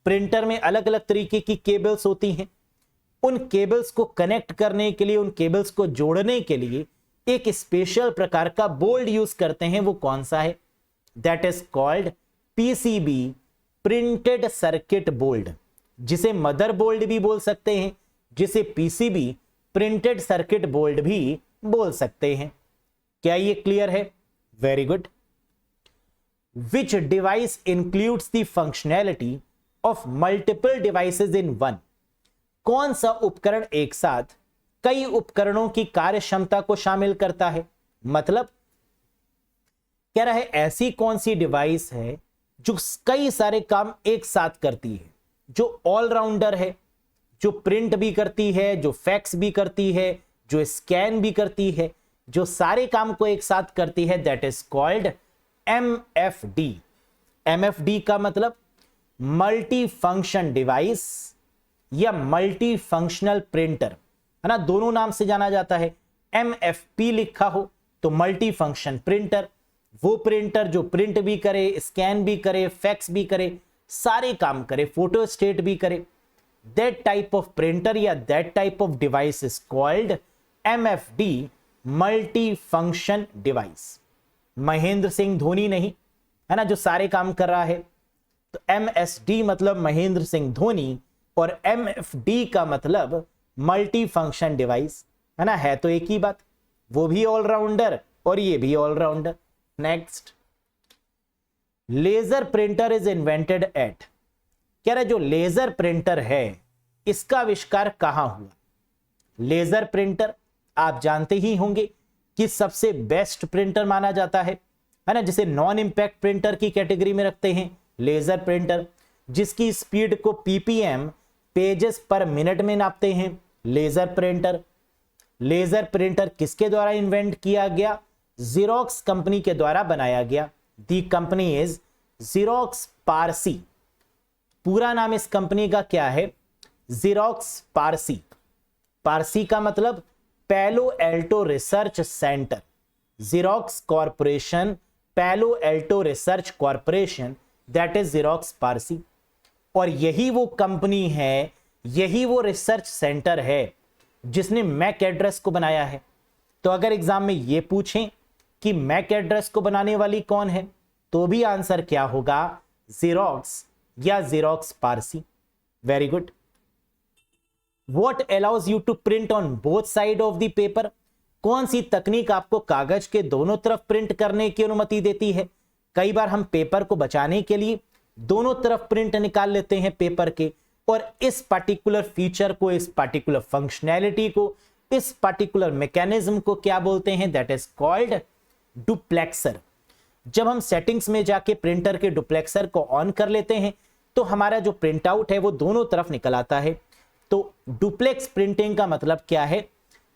प्रिंटर में अलग अलग तरीके की केबल्स होती हैं। उन केबल्स को कनेक्ट करने के लिए, उन केबल्स को जोड़ने के लिए एक स्पेशल प्रकार का बोल्ट यूज करते हैं, वो कौन सा है? That is called PCB, printed circuit board, जिसे मदर बोर्ड भी बोल सकते हैं, जिसे पीसीबी, प्रिंटेड सर्किट बोर्ड भी बोल सकते हैं। क्या ये क्लियर है? Very good. Which device includes the functionality of multiple devices in one. कौन सा उपकरण एक साथ कई उपकरणों की कार्य क्षमता को शामिल करता है? मतलब कह रहा है ऐसी कौन सी डिवाइस है जो कई सारे काम एक साथ करती है, जो ऑलराउंडर है, जो प्रिंट भी करती है, जो फैक्स भी करती है, जो स्कैन भी करती है, जो सारे काम को एक साथ करती है। That is called MFD। MFD का मतलब मल्टी फंक्शन डिवाइस या मल्टी फंक्शनल प्रिंटर, है ना, दोनों नाम से जाना जाता है। MFP लिखा हो तो मल्टी फंक्शन प्रिंटर, वो प्रिंटर जो प्रिंट भी करे, स्कैन भी करे, फैक्स भी करे, सारे काम करे, फोटोस्टेट भी करे। दैट टाइप ऑफ प्रिंटर या that type of device is called MFD, multi function device. Mahendra Singh Dhoni नहीं, है ना, जो सारे काम कर रहा है, तो MSD मतलब महेंद्र सिंह धोनी और MFD का मतलब मल्टी फंक्शन डिवाइस, है ना, है तो एक ही बात। वो भी ऑलराउंडर और ये भी all rounder. Next, laser printer is invented at. कह रहा है जो लेजर प्रिंटर है इसका आविष्कार कहां हुआ? लेजर प्रिंटर आप जानते ही होंगे कि सबसे बेस्ट प्रिंटर माना जाता है ना, जिसे नॉन इंपैक्ट प्रिंटर की कैटेगरी में रखते हैं। लेजर प्रिंटर जिसकी स्पीड को PPM, पेजेस पर मिनट में नापते हैं, लेजर प्रिंटर। लेजर प्रिंटर किसके द्वारा इन्वेंट किया गया? ज़ेरॉक्स कंपनी के द्वारा बनाया गया। दी कंपनी इज ज़ेरॉक्स पारसी। पूरा नाम इस कंपनी का क्या है? ज़ेरॉक्स पारसी। पारसी का मतलब Palo Alto research centre. Xerox corporation, Palo Alto research corporation, that is Xerox PARC. और यही वो कंपनी है, यही वो रिसर्च सेंटर है जिसने मैक एड्रेस को बनाया है। तो अगर एग्जाम में ये पूछें कि मैक एड्रेस को बनाने वाली कौन है, तो भी आंसर क्या होगा? ज़ेरॉक्स या xerox Parsi. Very good. What allows you to print on both side of the paper? कौन सी तकनीक आपको कागज के दोनों तरफ प्रिंट करने की अनुमति देती है? कई बार हम पेपर को बचाने के लिए दोनों तरफ प्रिंट निकाल लेते हैं पेपर के, और इस पर्टिकुलर फीचर को, इस पर्टिकुलर फंक्शनैलिटी को, इस पर्टिकुलर मैकेनिज्म को क्या बोलते हैं? That is called duplexer. जब हम सेटिंग्स में जाके प्रिंटर के डुप्लेक्सर को ऑन कर लेते हैं तो हमारा जो प्रिंट आउट है वो दोनों तरफ निकल आता है। तो डुप्लेक्स प्रिंटिंग का मतलब क्या है?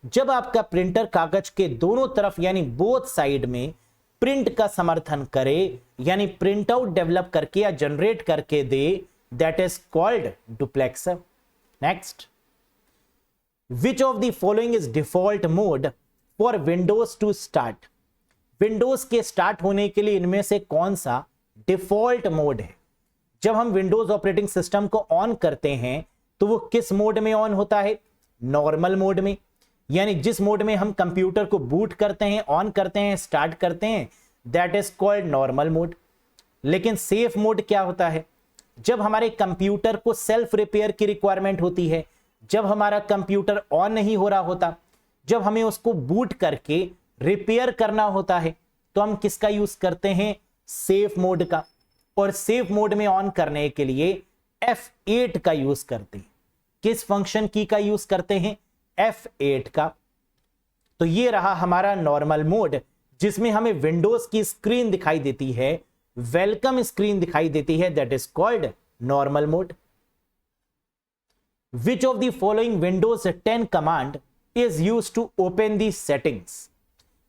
जब आपका प्रिंटर कागज के दोनों तरफ यानी बोथ साइड में प्रिंट का समर्थन करे, यानी प्रिंट आउट डेवलप करके या जनरेट करके दे, that is called duplexer. Next, which of the following is default mode for Windows to start. Windows के स्टार्ट होने के लिए इनमें से कौन सा डिफॉल्ट मोड है? जब हम विंडोज ऑपरेटिंग सिस्टम को ऑन करते हैं तो वो किस मोड में ऑन होता है? नॉर्मल मोड में, यानी जिस मोड में हम कंप्यूटर को बूट करते हैं, ऑन करते हैं, स्टार्ट करते हैं, that is called normal mode. लेकिन सेफ मोड क्या होता है? जब हमारे कंप्यूटर को सेल्फ रिपेयर की रिक्वायरमेंट होती है, जब हमारा कंप्यूटर ऑन नहीं हो रहा होता, जब हमें उसको बूट करके रिपेयर करना होता है, तो हम किसका यूज करते हैं? सेफ मोड का, और सेफ मोड में ऑन करने के लिए F8 का यूज करते हैं। किस फंक्शन की का यूज करते हैं? F8 का। तो ये रहा हमारा नॉर्मल मोड, जिसमें हमें विंडोज की स्क्रीन दिखाई देती है, वेलकम स्क्रीन दिखाई देती है, that is called normal mode. Which of the following Windows 10 command is used to open the settings?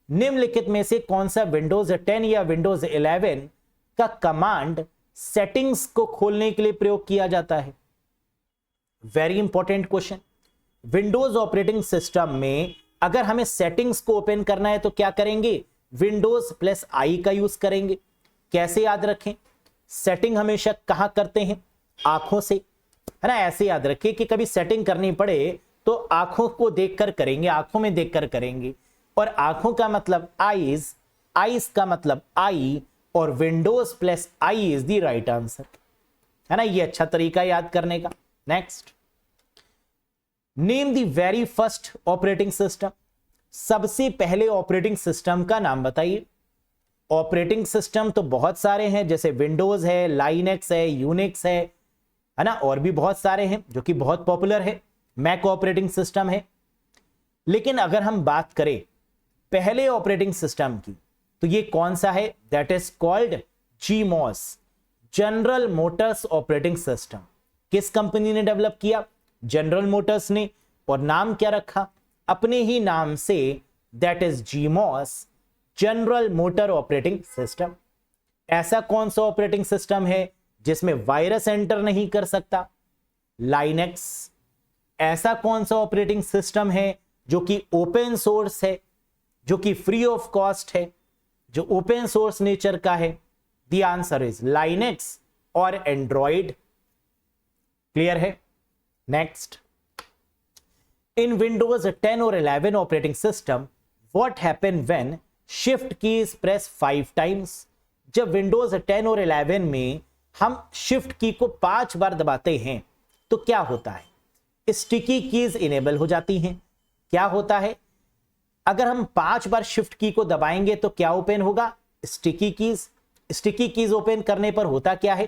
निम्नलिखित में से कौन सा विंडोज 10 या विंडोज 11 का कमांड सेटिंग्स को खोलने के लिए प्रयोग किया जाता है? Very important question. Windows operating system में अगर हमें सेटिंग्स को ओपन करना है तो क्या करेंगे? विंडोज प्लस आई का यूज करेंगे। कैसे याद रखें? सेटिंग हमेशा कहां करते हैं? आंखों से, है ना। ऐसे याद रखिए कि कभी सेटिंग करनी पड़े तो आंखों को देखकर करेंगे, आंखों में देखकर करेंगे। और आंखों का मतलब आईज, आईज का मतलब आई, और Windows plus I is the right answer, है ना। ये अच्छा तरीका याद करने का। Next, name the very first operating system. सबसे पहले ऑपरेटिंग सिस्टम का नाम बताइए। ऑपरेटिंग सिस्टम तो बहुत सारे हैं, जैसे विंडोज है, लाइनेक्स है, यूनिक्स है ना, और भी बहुत सारे हैं जो कि बहुत पॉपुलर है। मैक ऑपरेटिंग सिस्टम है। लेकिन अगर हम बात करें पहले ऑपरेटिंग सिस्टम की, तो ये कौन सा है? That is called GMOS, General Motors operating system. किस कंपनी ने डेवलप किया? जनरल मोटर्स ने। और नाम क्या रखा? अपने ही नाम से, that is GMOS, General Motor operating system. ऐसा कौन सा ऑपरेटिंग सिस्टम है जिसमें वायरस एंटर नहीं कर सकता? लाइनेक्स। ऐसा कौन सा ऑपरेटिंग सिस्टम है जो कि ओपन सोर्स है, जो कि फ्री ऑफ कॉस्ट है, जो ओपन सोर्स नेचर का है? द आंसर इज लाइनेक्स और एंड्रॉइड। क्लियर है? नेक्स्ट, इन विंडोज 10 और 11 operating system what happen when shift की इज प्रेस 5 टाइम्स? जब विंडोज 10 और 11 में हम शिफ्ट की को 5 बार दबाते हैं तो क्या होता है? स्टिकी कीज इनेबल हो जाती हैं। क्या होता है? अगर हम 5 बार शिफ्ट की को दबाएंगे तो क्या ओपन होगा? Sticky keys. Sticky keys open करने पर होता क्या है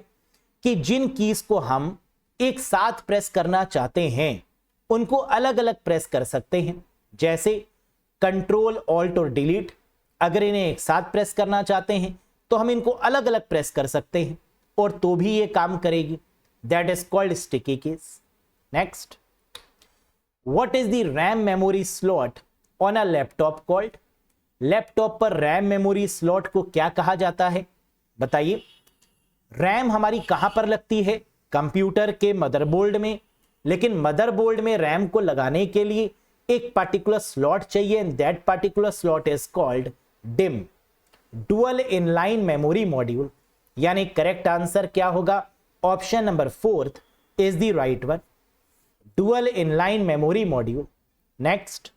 कि जिन कीज को हम एक साथ प्रेस करना चाहते हैं उनको अलग अलग प्रेस कर सकते हैं, जैसे कंट्रोल ऑल्ट और डिलीट। अगर इन्हें एक साथ प्रेस करना चाहते हैं तो हम इनको अलग अलग प्रेस कर सकते हैं और तो भी ये काम करेगी। That is called sticky keys. Next, what is the RAM memory slot on a laptop called? Laptop पर रैम मेमोरी स्लॉट को क्या कहा जाता है? बताइए। रैम हमारी कहां पर लगती है? कंप्यूटर के मदरबोर्ड में। लेकिन मदरबोर्ड में रैम को लगाने के लिए एक पार्टिकुलर स्लॉट चाहिए, and that particular slot is called DIMM, dual inline memory module. यानी करेक्ट आंसर क्या होगा? Option number 4 is the right one, dual inline memory module. Next,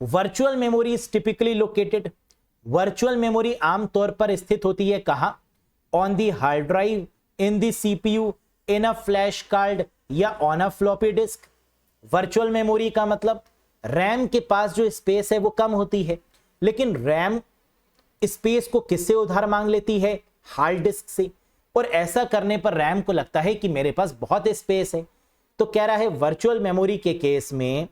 virtual memory is typically located. Virtual memory आमतौर पर स्थित होती है कहां? On the hard drive, in the CPU, in a flash card या on a floppy disk. Virtual memory का मतलब RAM के पास जो स्पेस है वो कम होती है, लेकिन रैम स्पेस को किससे उधार मांग लेती है? हार्ड डिस्क से। और ऐसा करने पर रैम को लगता है कि मेरे पास बहुत स्पेस है। तो कह रहा है वर्चुअल मेमोरी के केस में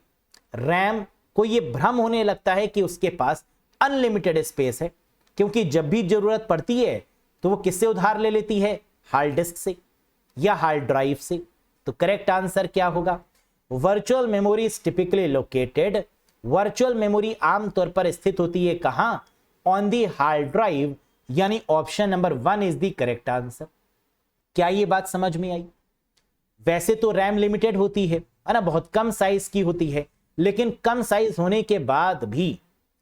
रैम को यह भ्रम होने लगता है कि उसके पास अनलिमिटेड स्पेस है, क्योंकि जब भी जरूरत पड़ती है तो वो किससे उधार ले लेती है? हार्ड डिस्क से या हार्ड ड्राइव से। तो करेक्ट आंसर क्या होगा? Virtual memory is typically located. Virtual memory आमतौर पर स्थित होती है कहां? ऑन दी हार्ड ड्राइव, यानी option number 1 is the correct answer. क्या ये बात समझ में आई? वैसे तो रैम लिमिटेड होती है ना, बहुत कम साइज की होती है, लेकिन कम साइज होने के बाद भी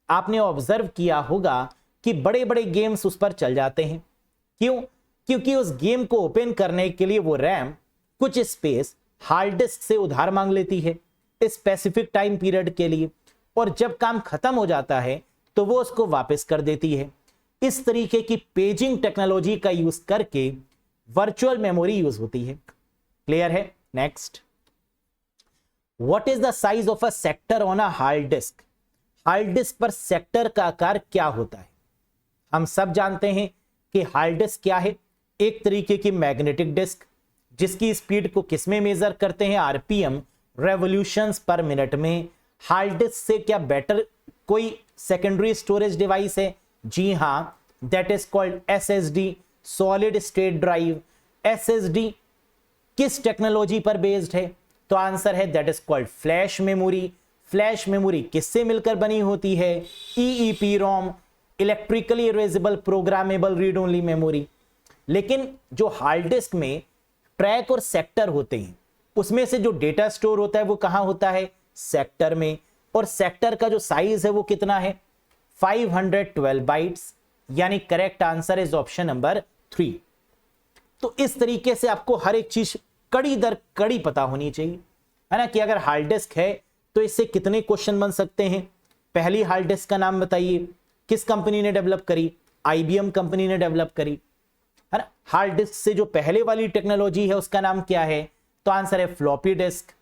आपने ऑब्जर्व किया होगा कि बड़े बड़े गेम्स उस पर चल जाते हैं। क्यों? क्योंकि उस गेम को ओपन करने के लिए वो रैम कुछ स्पेस हार्ड डिस्क से उधार मांग लेती है स्पेसिफिक टाइम पीरियड के लिए, और जब काम खत्म हो जाता है तो वो उसको वापस कर देती है। इस तरीके की पेजिंग टेक्नोलॉजी का यूज करके वर्चुअल मेमोरी यूज होती है। क्लियर है? Next, what is the size of a sector on a hard disk? Hard disk पर सेक्टर का आकार क्या होता है? हम सब जानते हैं कि हार्ड डिस्क क्या है, एक तरीके की मैग्नेटिक डिस्क जिसकी स्पीड को किस में मेजर करते हैं, आरपीएम, रेवोल्यूशंस पर मिनट में। हार्ड डिस्क से क्या बेटर कोई सेकेंडरी स्टोरेज डिवाइस है? जी हां, that is called SSD, solid state drive. SSD किस टेक्नोलॉजी पर बेस्ड है? तो आंसर है that is called flash memory. Flash memory किससे मिलकर बनी होती है? EEPROM, electrically erasable programmable read only memory. लेकिन जो हार्ड डिस्क में ट्रैक और सेक्टर होते हैं, उसमें से जो डेटा स्टोर होता है वो कहां होता है? सेक्टर में। और सेक्टर का जो साइज है वो कितना है? 512 बाइट्स, यानी correct answer is option number 3। तो इस तरीके से आपको हर एक चीज कड़ी दर कड़ी पता होनी चाहिए, है ना, कि अगर हार्ड डिस्क है तो इससे कितने क्वेश्चन बन सकते हैं। पहली हार्ड डिस्क का नाम बताइए, किस कंपनी ने डेवलप करी? आईबीएम कंपनी ने डेवलप करी, है ना। हार्ड डिस्क से जो पहले वाली टेक्नोलॉजी है उसका नाम क्या है? तो आंसर है फ्लॉपी डिस्क।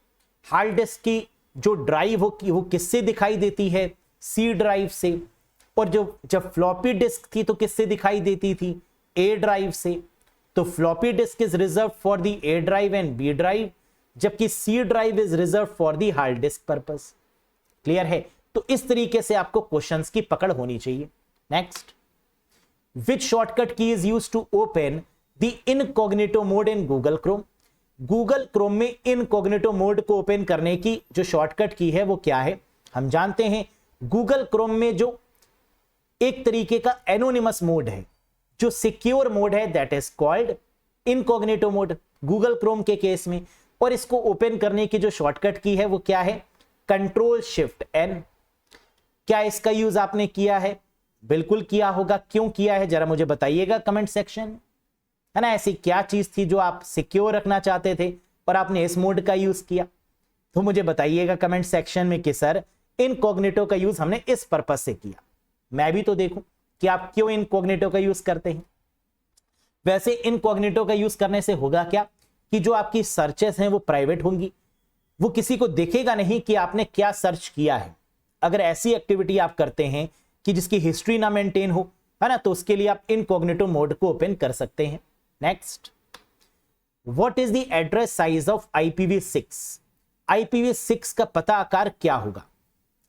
हार्ड डिस्क की जो ड्राइव हो वो किससे दिखाई देती है? सी ड्राइव से। और जब फ्लॉपी डिस्क थी तो किससे दिखाई देती थी? ए ड्राइव से। तो floppy disk is reserve for the A drive and B drive, जबकि C drive is reserve for the hard disk purpose. Clear है? तो इस तरीके से आपको क्वेश्चंस की पकड़ होनी चाहिए। Next, which shortcut key is used to open the incognito mode in Google Chrome? Google Chrome में इनकॉग्निटो मोड को ओपन करने की जो शॉर्टकट की है वो क्या है? हम जानते हैं गूगल क्रोम में जो एक तरीके का एनोनिमस मोड है, जो सिक्योर मोड है, that is called incognito mode Google Chrome के केस में। और इसको ओपन करने की जो शॉर्टकट की है वो क्या है? Control shift N. क्या इसका यूज आपने किया है? बिल्कुल किया होगा। क्यों किया है जरा मुझे बताइएगा कमेंट सेक्शन में, है ना। ऐसी क्या चीज थी जो आप सिक्योर रखना चाहते थे और आपने इस मोड का यूज किया? तो मुझे बताइएगा कमेंट सेक्शन में कि सर इनकॉग्निटो का यूज हमने इस पर्पस से किया। मैं भी तो देखूं कि आप क्यों इनकॉग्निटो का यूज करते हैं। वैसे इनकॉग्निटो का यूज करने से होगा क्या कि जो आपकी सर्चेस हैं वो प्राइवेट होंगी, वो किसी को दिखेगा नहीं कि आपने क्या सर्च किया है। अगर ऐसी एक्टिविटी आप करते हैं कि जिसकी हिस्ट्री ना मेंटेन हो, है ना, तो उसके लिए आप इनकॉग्निटो मोड को ओपन कर सकते हैं। Next, what is the address size of IPv6? IPv6 का पता आकार क्या होगा?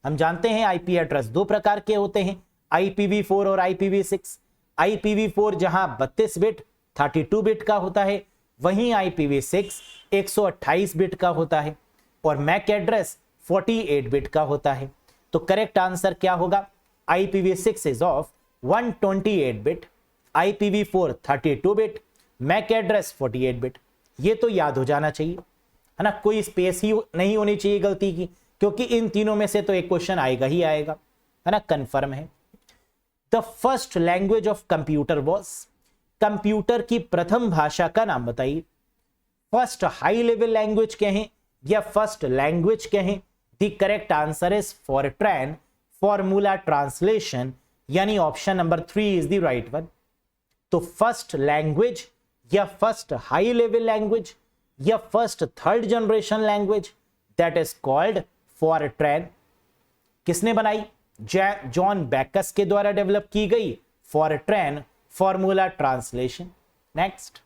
हम जानते हैं आईपी एड्रेस दो प्रकार के होते हैं, IPv4 और IPv6। IPv4 जहां 32 बिट 32 बिट का होता है, वहीं IPv6 128 बिट का होता है और मैक एड्रेस 48 बिट का होता है। तो करेक्ट आंसर क्या होगा? IPv6 is of 128 bit, IPv4 32 bit, MAC address 48 bit. ये तो याद हो जाना चाहिए, है ना, कोई स्पेस ही नहीं होनी चाहिए गलती की, क्योंकि इन तीनों में से तो एक क्वेश्चन आएगा ही आएगा, है ना, कंफर्म है। The first language of computer was? Computer की प्रथम भाषा का नाम बताइए। फर्स्ट हाई लेवल लैंग्वेज कहें या फर्स्ट लैंग्वेज कहें, the correct answer is FORTRAN, formula translation, यानी option number 3 is the right one. तो फर्स्ट लैंग्वेज या फर्स्ट हाई लेवल लैंग्वेज या first third generation language, that is called FORTRAN. किसने बनाई? John Bacchus के द्वारा develop की गई फॉरट्रैन, फॉर्मूला ट्रांसलेशन। नेक्स्ट,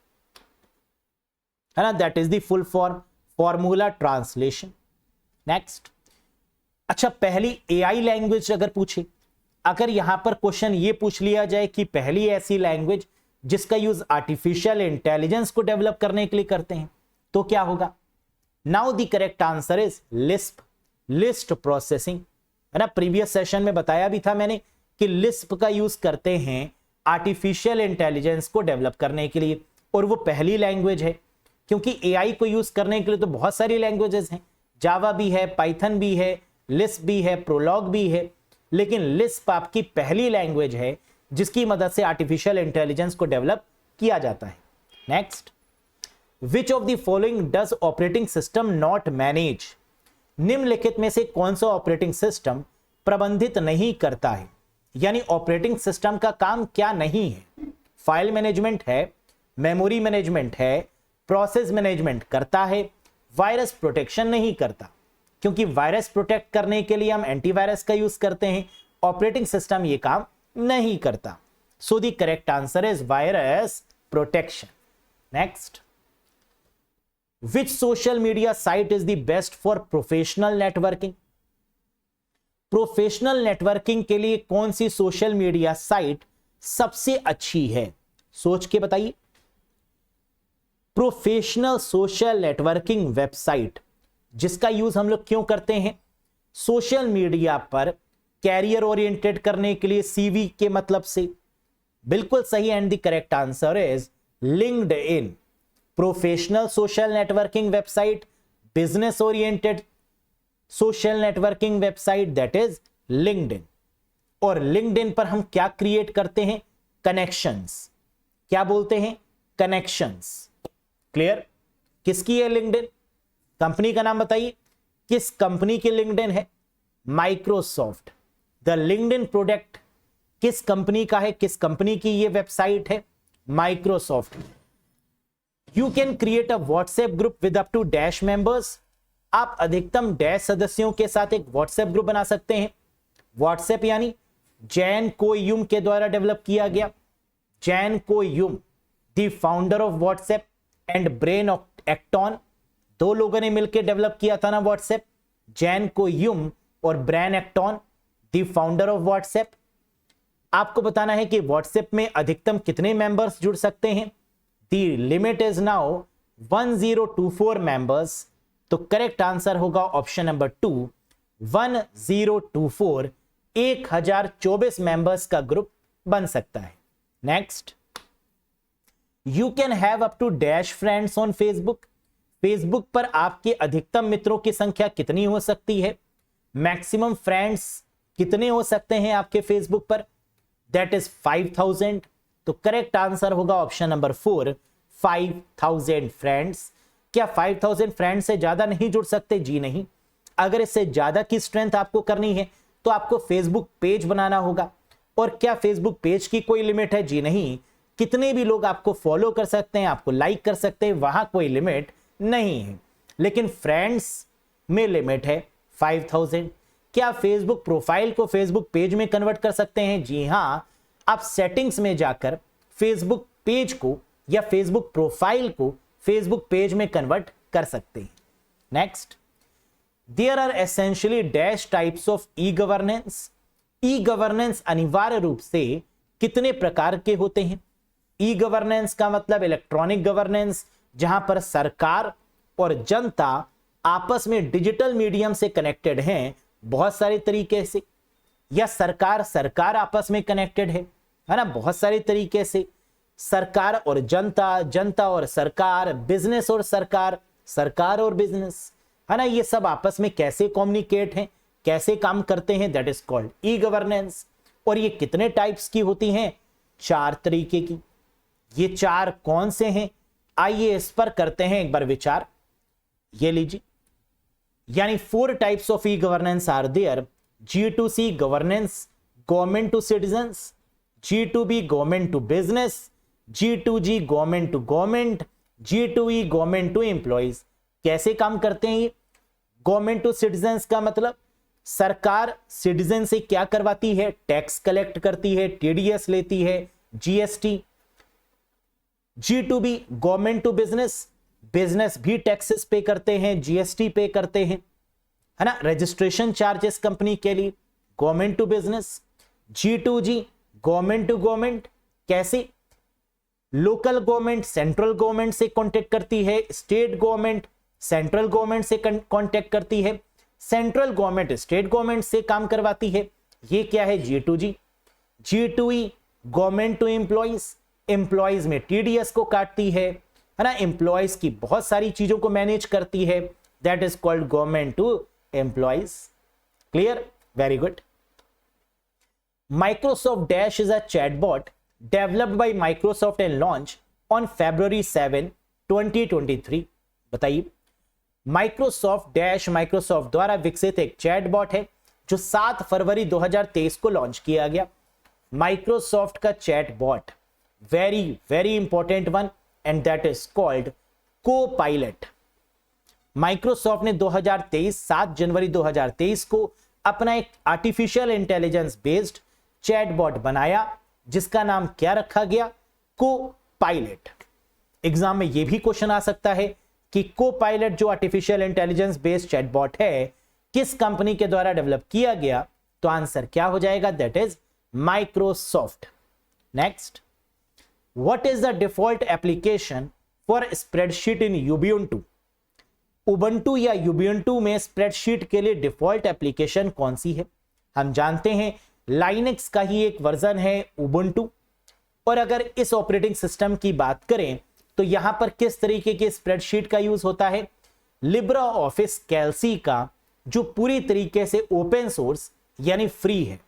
है ना, that is the full form, formula translation. Next, अच्छा, पहली AI लैंग्वेज अगर पूछे, अगर यहां पर क्वेश्चन ये पूछ लिया जाए कि पहली ऐसी लैंग्वेज जिसका यूज आर्टिफिशियल इंटेलिजेंस को डेवलप करने के लिए करते हैं, तो क्या होगा? Now the correct answer is Lisp, list processing, है ना। प्रीवियस सेशन में बताया भी था मैंने कि लिस्प का यूज करते हैं आर्टिफिशियल इंटेलिजेंस को डेवलप करने के लिए, और वो पहली लैंग्वेज है, क्योंकि AI को यूज करने के लिए तो बहुत सारी लैंग्वेजेस हैं, जावा भी है, पाइथन भी है, लिस्प भी है, प्रोलॉग भी है, लेकिन लिस्प आपकी पहली लैंग्वेज है जिसकी मदद से आर्टिफिशियल इंटेलिजेंस को डेवलप किया जाता है। Next, which of the following does operating system not manage? निम्नलिखित में से कौन सा ऑपरेटिंग सिस्टम प्रबंधित नहीं करता है, यानी ऑपरेटिंग सिस्टम का काम क्या नहीं है? फाइल मैनेजमेंट है, मेमोरी मैनेजमेंट है, प्रोसेस मैनेजमेंट करता है, वायरस प्रोटेक्शन नहीं करता, क्योंकि वायरस प्रोटेक्ट करने के लिए हम एंटीवायरस का यूज करते हैं, ऑपरेटिंग सिस्टम ये काम नहीं करता। So the correct answer is virus protection. Next. Which social media site is the best for professional networking? Professional networking के लिए कौन सी सोशल मीडिया साइट सबसे अच्छी है? सोच के बताइए। प्रोफेशनल सोशल नेटवर्किंग वेबसाइट जिसका यूज हम लोग क्यों करते हैं? सोशल मीडिया पर कैरियर ओरिएंटेड करने के लिए, सीवी के मतलब से। बिल्कुल सही and the correct answer is LinkedIn. Professional social networking website, business oriented social networking website, that is LinkedIn. और लिंक्डइन पर हम क्या क्रिएट करते हैं? कनेक्शंस। क्या बोलते हैं? कनेक्शंस। क्लियर? किसकी है लिंक्डइन? कंपनी का नाम बताइए। किस कंपनी की लिंक्डइन है? माइक्रोसॉफ्ट। द लिंक्डइन प्रोडक्ट किस कंपनी का है? किस कंपनी की ये वेबसाइट है? Microsoft. You can create a WhatsApp group with up to dash members. आप अधिकतम डैश सदस्यों के साथ एक व्हाट्सएप ग्रुप बना सकते हैं। व्हाट्सएप यानी जैन कोयुम के द्वारा डेवलप किया गया। Jan Koum, the founder of WhatsApp, and Brian Acton, दो लोगों ने मिलकर डेवलप किया था ना व्हाट्सएप। जैन कोयुम और Brian Acton, the founder of WhatsApp. आपको बताना है कि व्हाट्सएप में अधिकतम कितने मेंबर्स जुड़ सकते हैं? The limit is now 1024 members. तो करेक्ट आंसर होगा ऑप्शन नंबर 2, 1024। 1024 मेंबर्स का ग्रुप बन सकता है। Next, you can have up to dash friends on Facebook. Facebook पर आपके अधिकतम मित्रों की संख्या कितनी हो सकती है? मैक्सिमम फ्रेंड्स कितने हो सकते हैं आपके फेसबुक पर? That is 5000। तो करेक्ट आंसर होगा ऑप्शन नंबर 4, 5000 फ्रेंड्स। क्या 5000 फ्रेंड्स से ज्यादा नहीं जुड़ सकते? जी नहीं। अगर इससे ज्यादा की स्ट्रेंथ आपको करनी है तो आपको फेसबुक पेज बनाना होगा। और क्या फेसबुक पेज की कोई लिमिट है? जी नहीं। कितने भी लोग आपको फॉलो कर सकते हैं, आपको लाइक कर सकते हैं, वहां कोई लिमिट नहीं है। लेकिन फ्रेंड्स में लिमिट है 5000। क्या फेसबुक प्रोफाइल को फेसबुक पेज में कन्वर्ट कर सकते हैं? जी हां। आप सेटिंग्स में जाकर फेसबुक पेज को या फेसबुक प्रोफाइल को फेसबुक पेज में कन्वर्ट कर सकते हैं। Next, there are essentially dash types of e governance. E governance अनिवार्य रूप से कितने प्रकार के होते हैं? ई गवर्नेंस का मतलब इलेक्ट्रॉनिक गवर्नेंस, जहां पर सरकार और जनता आपस में डिजिटल मीडियम से कनेक्टेड हैं बहुत सारे तरीके से, या सरकार आपस में कनेक्टेड है ना, बहुत सारे तरीके से। सरकार और जनता, जनता और सरकार, बिजनेस और सरकार, सरकार और बिजनेस, है ना। ये सब आपस में कैसे कम्युनिकेट हैं, कैसे काम करते हैं, that is called e governance. और ये कितने टाइप्स की होती हैं? 4 तरीके की। ये 4 कौन से हैं? आइए इस पर करते हैं एक बार विचार। ये लीजिए, यानी 4 types of e governance are there. G2C governance, government to citizens. G2B government to business. G2G government to government. G2E government to employees. कैसे काम करते हैं ये? गवर्नमेंट टू सिटीजंस का मतलब सरकार सिटीजन से क्या करवाती है? टैक्स कलेक्ट करती है, TDS लेती है, GST। G2B government to business, business भी टैक्सेस पे करते हैं, GST पे करते हैं, है ना, रजिस्ट्रेशन चार्जेस कंपनी के लिए, government to business. G2G government to government, कैसे? लोकल गवर्नमेंट सेंट्रल गवर्नमेंट से कांटेक्ट करती है, स्टेट गवर्नमेंट सेंट्रल गवर्नमेंट से कांटेक्ट करती है, सेंट्रल गवर्नमेंट स्टेट गवर्नमेंट से काम करवाती है। ये क्या है? G2G। G2E government to employees, employees में TDS को काटती है ना, एम्प्लॉइज की बहुत सारी चीजों को मैनेज करती है, that is called government to employees. Clear? Very good. Microsoft Dash is a chatbot developed by Microsoft and launched on February 7, 2023। बताइए, Microsoft Dash माइक्रोसॉफ्ट द्वारा विकसित एक चैटबॉट है जो 7 फरवरी 2023 को लॉन्च किया गया। माइक्रोसॉफ्ट का chatbot, very very important one, and that is called Copilot. Microsoft ने 7 जनवरी 2023 को अपना एक आर्टिफिशियल इंटेलिजेंस बेस्ड चैटबॉट बनाया जिसका नाम क्या रखा गया, को पायलट। एग्जाम में यह भी क्वेश्चन आ सकता है कि को पायलट जो आर्टिफिशियल इंटेलिजेंस बेस्ड चैटबॉट है किस कंपनी के द्वारा डेवलप किया गया, तो आंसर क्या हो जाएगा, that is Microsoft. Next, what is the default application for spreadsheet in Ubuntu. Ubuntu या यूबुंटू में स्प्रेडशीट के लिए डिफॉल्ट एप्लीकेशन कौन सी है। हम जानते हैं लाइनेक्स का ही एक वर्जन है उबंटू, और अगर इस ऑपरेटिंग सिस्टम की बात करें तो यहां पर किस तरीके के स्प्रेडशीट का यूज होता है, लिब्रा ऑफिस कैल्सी का, जो पूरी तरीके से ओपन सोर्स यानी फ्री है।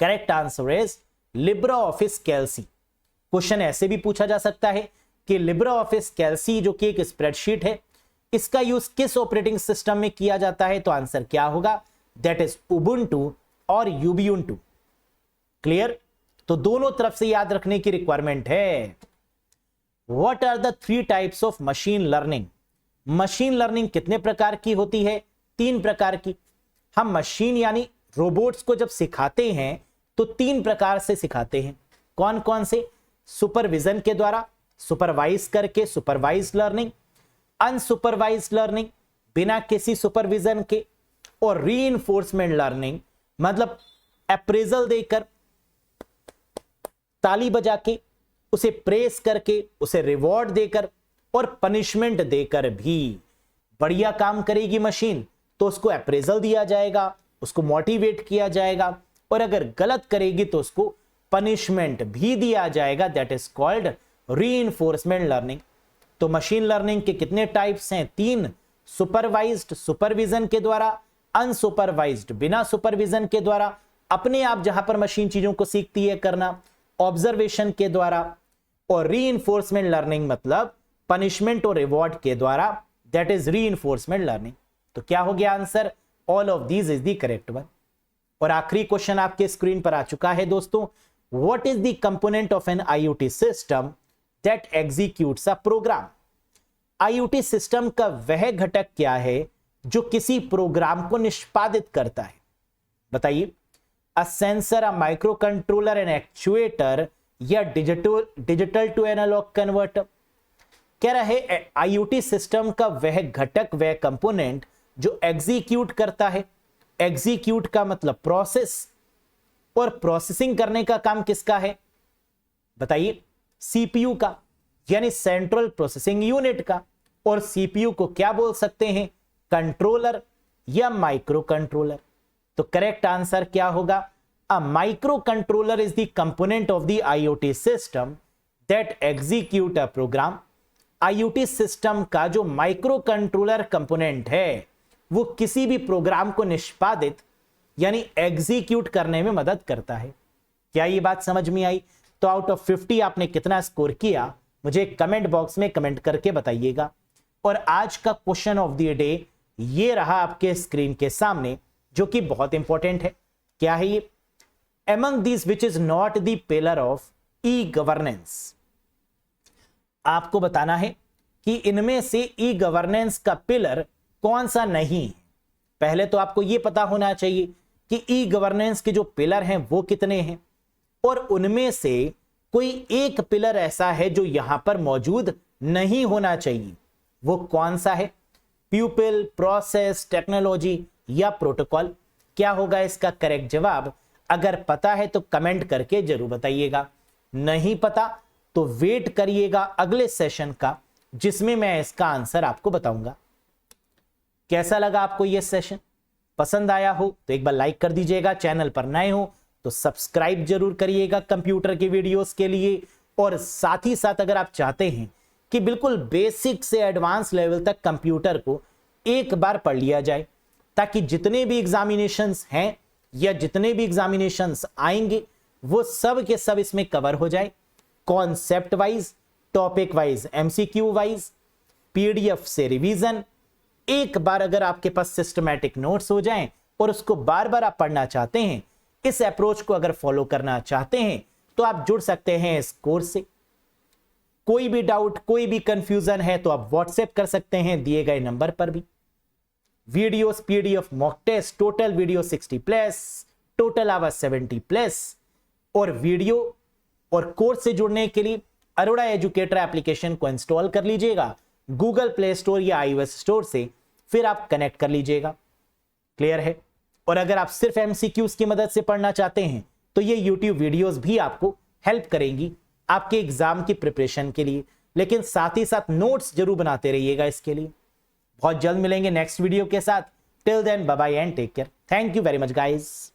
Correct answer is Libre Office Calc. Question ऐसे भी पूछा जा सकता है कि लिब्रा ऑफिस कैल्सी जो कि एक स्प्रेडशीट है, इसका यूज किस ऑपरेटिंग सिस्टम में किया जाता है, तो आंसर क्या होगा, दैट इज उबुंटू और यूबुंटू। क्लियर, तो दोनों तरफ से याद रखने की रिक्वायरमेंट है। What are the 3 types of machine learning. Machine learning कितने प्रकार की होती है, 3 प्रकार की। हम मशीन यानी रोबोट्स को जब सिखाते हैं तो 3 प्रकार से सिखाते हैं। कौन कौन से, सुपरविजन के द्वारा, सुपरवाइज करके सुपरवाइज लर्निंग, अनसुपरवाइज लर्निंग बिना किसी सुपरविजन के, और रीइंफोर्समेंट लर्निंग मतलब अप्रेजल देकर, ताली बजा के, उसे प्रेस करके, उसे रिवॉर्ड देकर और पनिशमेंट देकर भी। बढ़िया काम करेगी मशीन तो उसको अप्रेजल दिया जाएगा, उसको मोटिवेट किया जाएगा, और अगर गलत करेगी तो उसको पनिशमेंट भी दिया जाएगा। That is called reinforcement learning. तो मशीन लर्निंग के कितने टाइप्स हैं, 3, सुपरवाइज्ड सुपरविजन के द्वारा, अनसुपरवाइज्ड बिना सुपरविजन के द्वारा, अपने आप जहां पर मशीन चीजों को सीखती है करना, ऑब्जर्वेशन के द्वारा, और रीइंफोर्समेंट लर्निंग मतलब पनिशमेंट और रिवॉर्ड के द्वारा, दैट इज रीइंफोर्समेंट लर्निंग। तो क्या हो गया answer, all of these is the correct one. और आखिरी क्वेश्चन आपके स्क्रीन पर आ चुका है दोस्तों, what is the component of an IoT system that executes a program. IoT system का वह घटक क्या है जो किसी प्रोग्राम को निष्पादित करता है, बताइए। A sensor, a micro controller, an actuator, या डिजिटल टू एनालॉग कन्वर्टर। कह रहा है आईओटी सिस्टम का वह घटक, वह कंपोनेंट जो एग्जीक्यूट करता है। एग्जीक्यूट का मतलब प्रोसेस, और प्रोसेसिंग करने का काम किसका है, बताइए, सीपीयू का, यानी सेंट्रल प्रोसेसिंग यूनिट का। और सीपीयू को क्या बोल सकते हैं, कंट्रोलर या माइक्रो कंट्रोलर। तो करेक्ट आंसर क्या होगा, a micro controller is the component of the IoT system that execute a program. IoT system का जो माइक्रो कंट्रोलर कंपोनेंट है वो किसी भी प्रोग्राम को निष्पादित यानी एग्जीक्यूट करने में मदद करता है। क्या ये बात समझ में आई? तो आउट ऑफ 50 आपने कितना स्कोर किया मुझे कमेंट बॉक्स में कमेंट करके बताइएगा। और आज का क्वेश्चन ऑफ द डे ये रहा आपके स्क्रीन के सामने, जो कि बहुत इंपॉर्टेंट है। क्या है ये? Among these which is not the pillar of e-governance। आपको बताना है कि इनमें से ई गवर्नेंस का पिलर कौन सा नहीं है। पहले तो आपको यह पता होना चाहिए कि ई गवर्नेंस के जो पिलर हैं वो कितने हैं, और उनमें से कोई एक पिलर ऐसा है जो यहां पर मौजूद नहीं होना चाहिए। वो कौन सा है? पीपल, प्रोसेस, टेक्नोलॉजी या प्रोटोकॉल। क्या होगा इसका करेक्ट जवाब? अगर पता है तो कमेंट करके जरूर बताइएगा, नहीं पता तो वेट करिएगा अगले सेशन का, जिसमें मैं इसका आंसर आपको बताऊंगा। कैसा लगा आपको यह सेशन? पसंद आया हो तो एक बार लाइक कर दीजिएगा, चैनल पर नए हो तो सब्सक्राइब जरूर करिएगा कंप्यूटर के वीडियोस के लिए। और साथ ही साथ अगर आप चाहते हैं कि बिल्कुल बेसिक से एडवांस लेवल तक कंप्यूटर को एक बार पढ़ लिया जाए, ताकि जितने भी एग्जामिनेशंस हैं या जितने भी एग्जामिनेशंस आएंगे वो सब के सब इसमें कवर हो जाए, concept wise, topic wise, MCQ wise, PDF से रिवीजन। एक बार अगर आपके पास सिस्टमैटिक नोट्स हो जाएं और उसको बार बार आप पढ़ना चाहते हैं, इस अप्रोच को अगर फॉलो करना चाहते हैं, तो आप जुड़ सकते हैं इस कोर्स से। कोई भी डाउट, कोई भी कंफ्यूजन है तो आप व्हाट्सएप कर सकते हैं दिए गए नंबर पर भी। Videos, PDF, mock test, total video 60+, total hour 70+, और वीडियो और कोर्स से जुड़ने के लिए अरोड़ा एजुकेटर एप्लीकेशन को इंस्टॉल कर लीजिएगा गूगल प्ले स्टोर या iOS स्टोर से, फिर आप कनेक्ट कर लीजिएगा। क्लियर है? और अगर आप सिर्फ एमसीक्यूज की मदद से पढ़ना चाहते हैं तो ये यूट्यूब वीडियोस भी आपको हेल्प करेंगी आपके एग्जाम की प्रिपरेशन के लिए, लेकिन साथ ही साथ नोट्स जरूर बनाते रहिएगा इसके लिए। बहुत जल्द मिलेंगे नेक्स्ट वीडियो के साथ। Till then bye bye and take care. Thank you very much guys.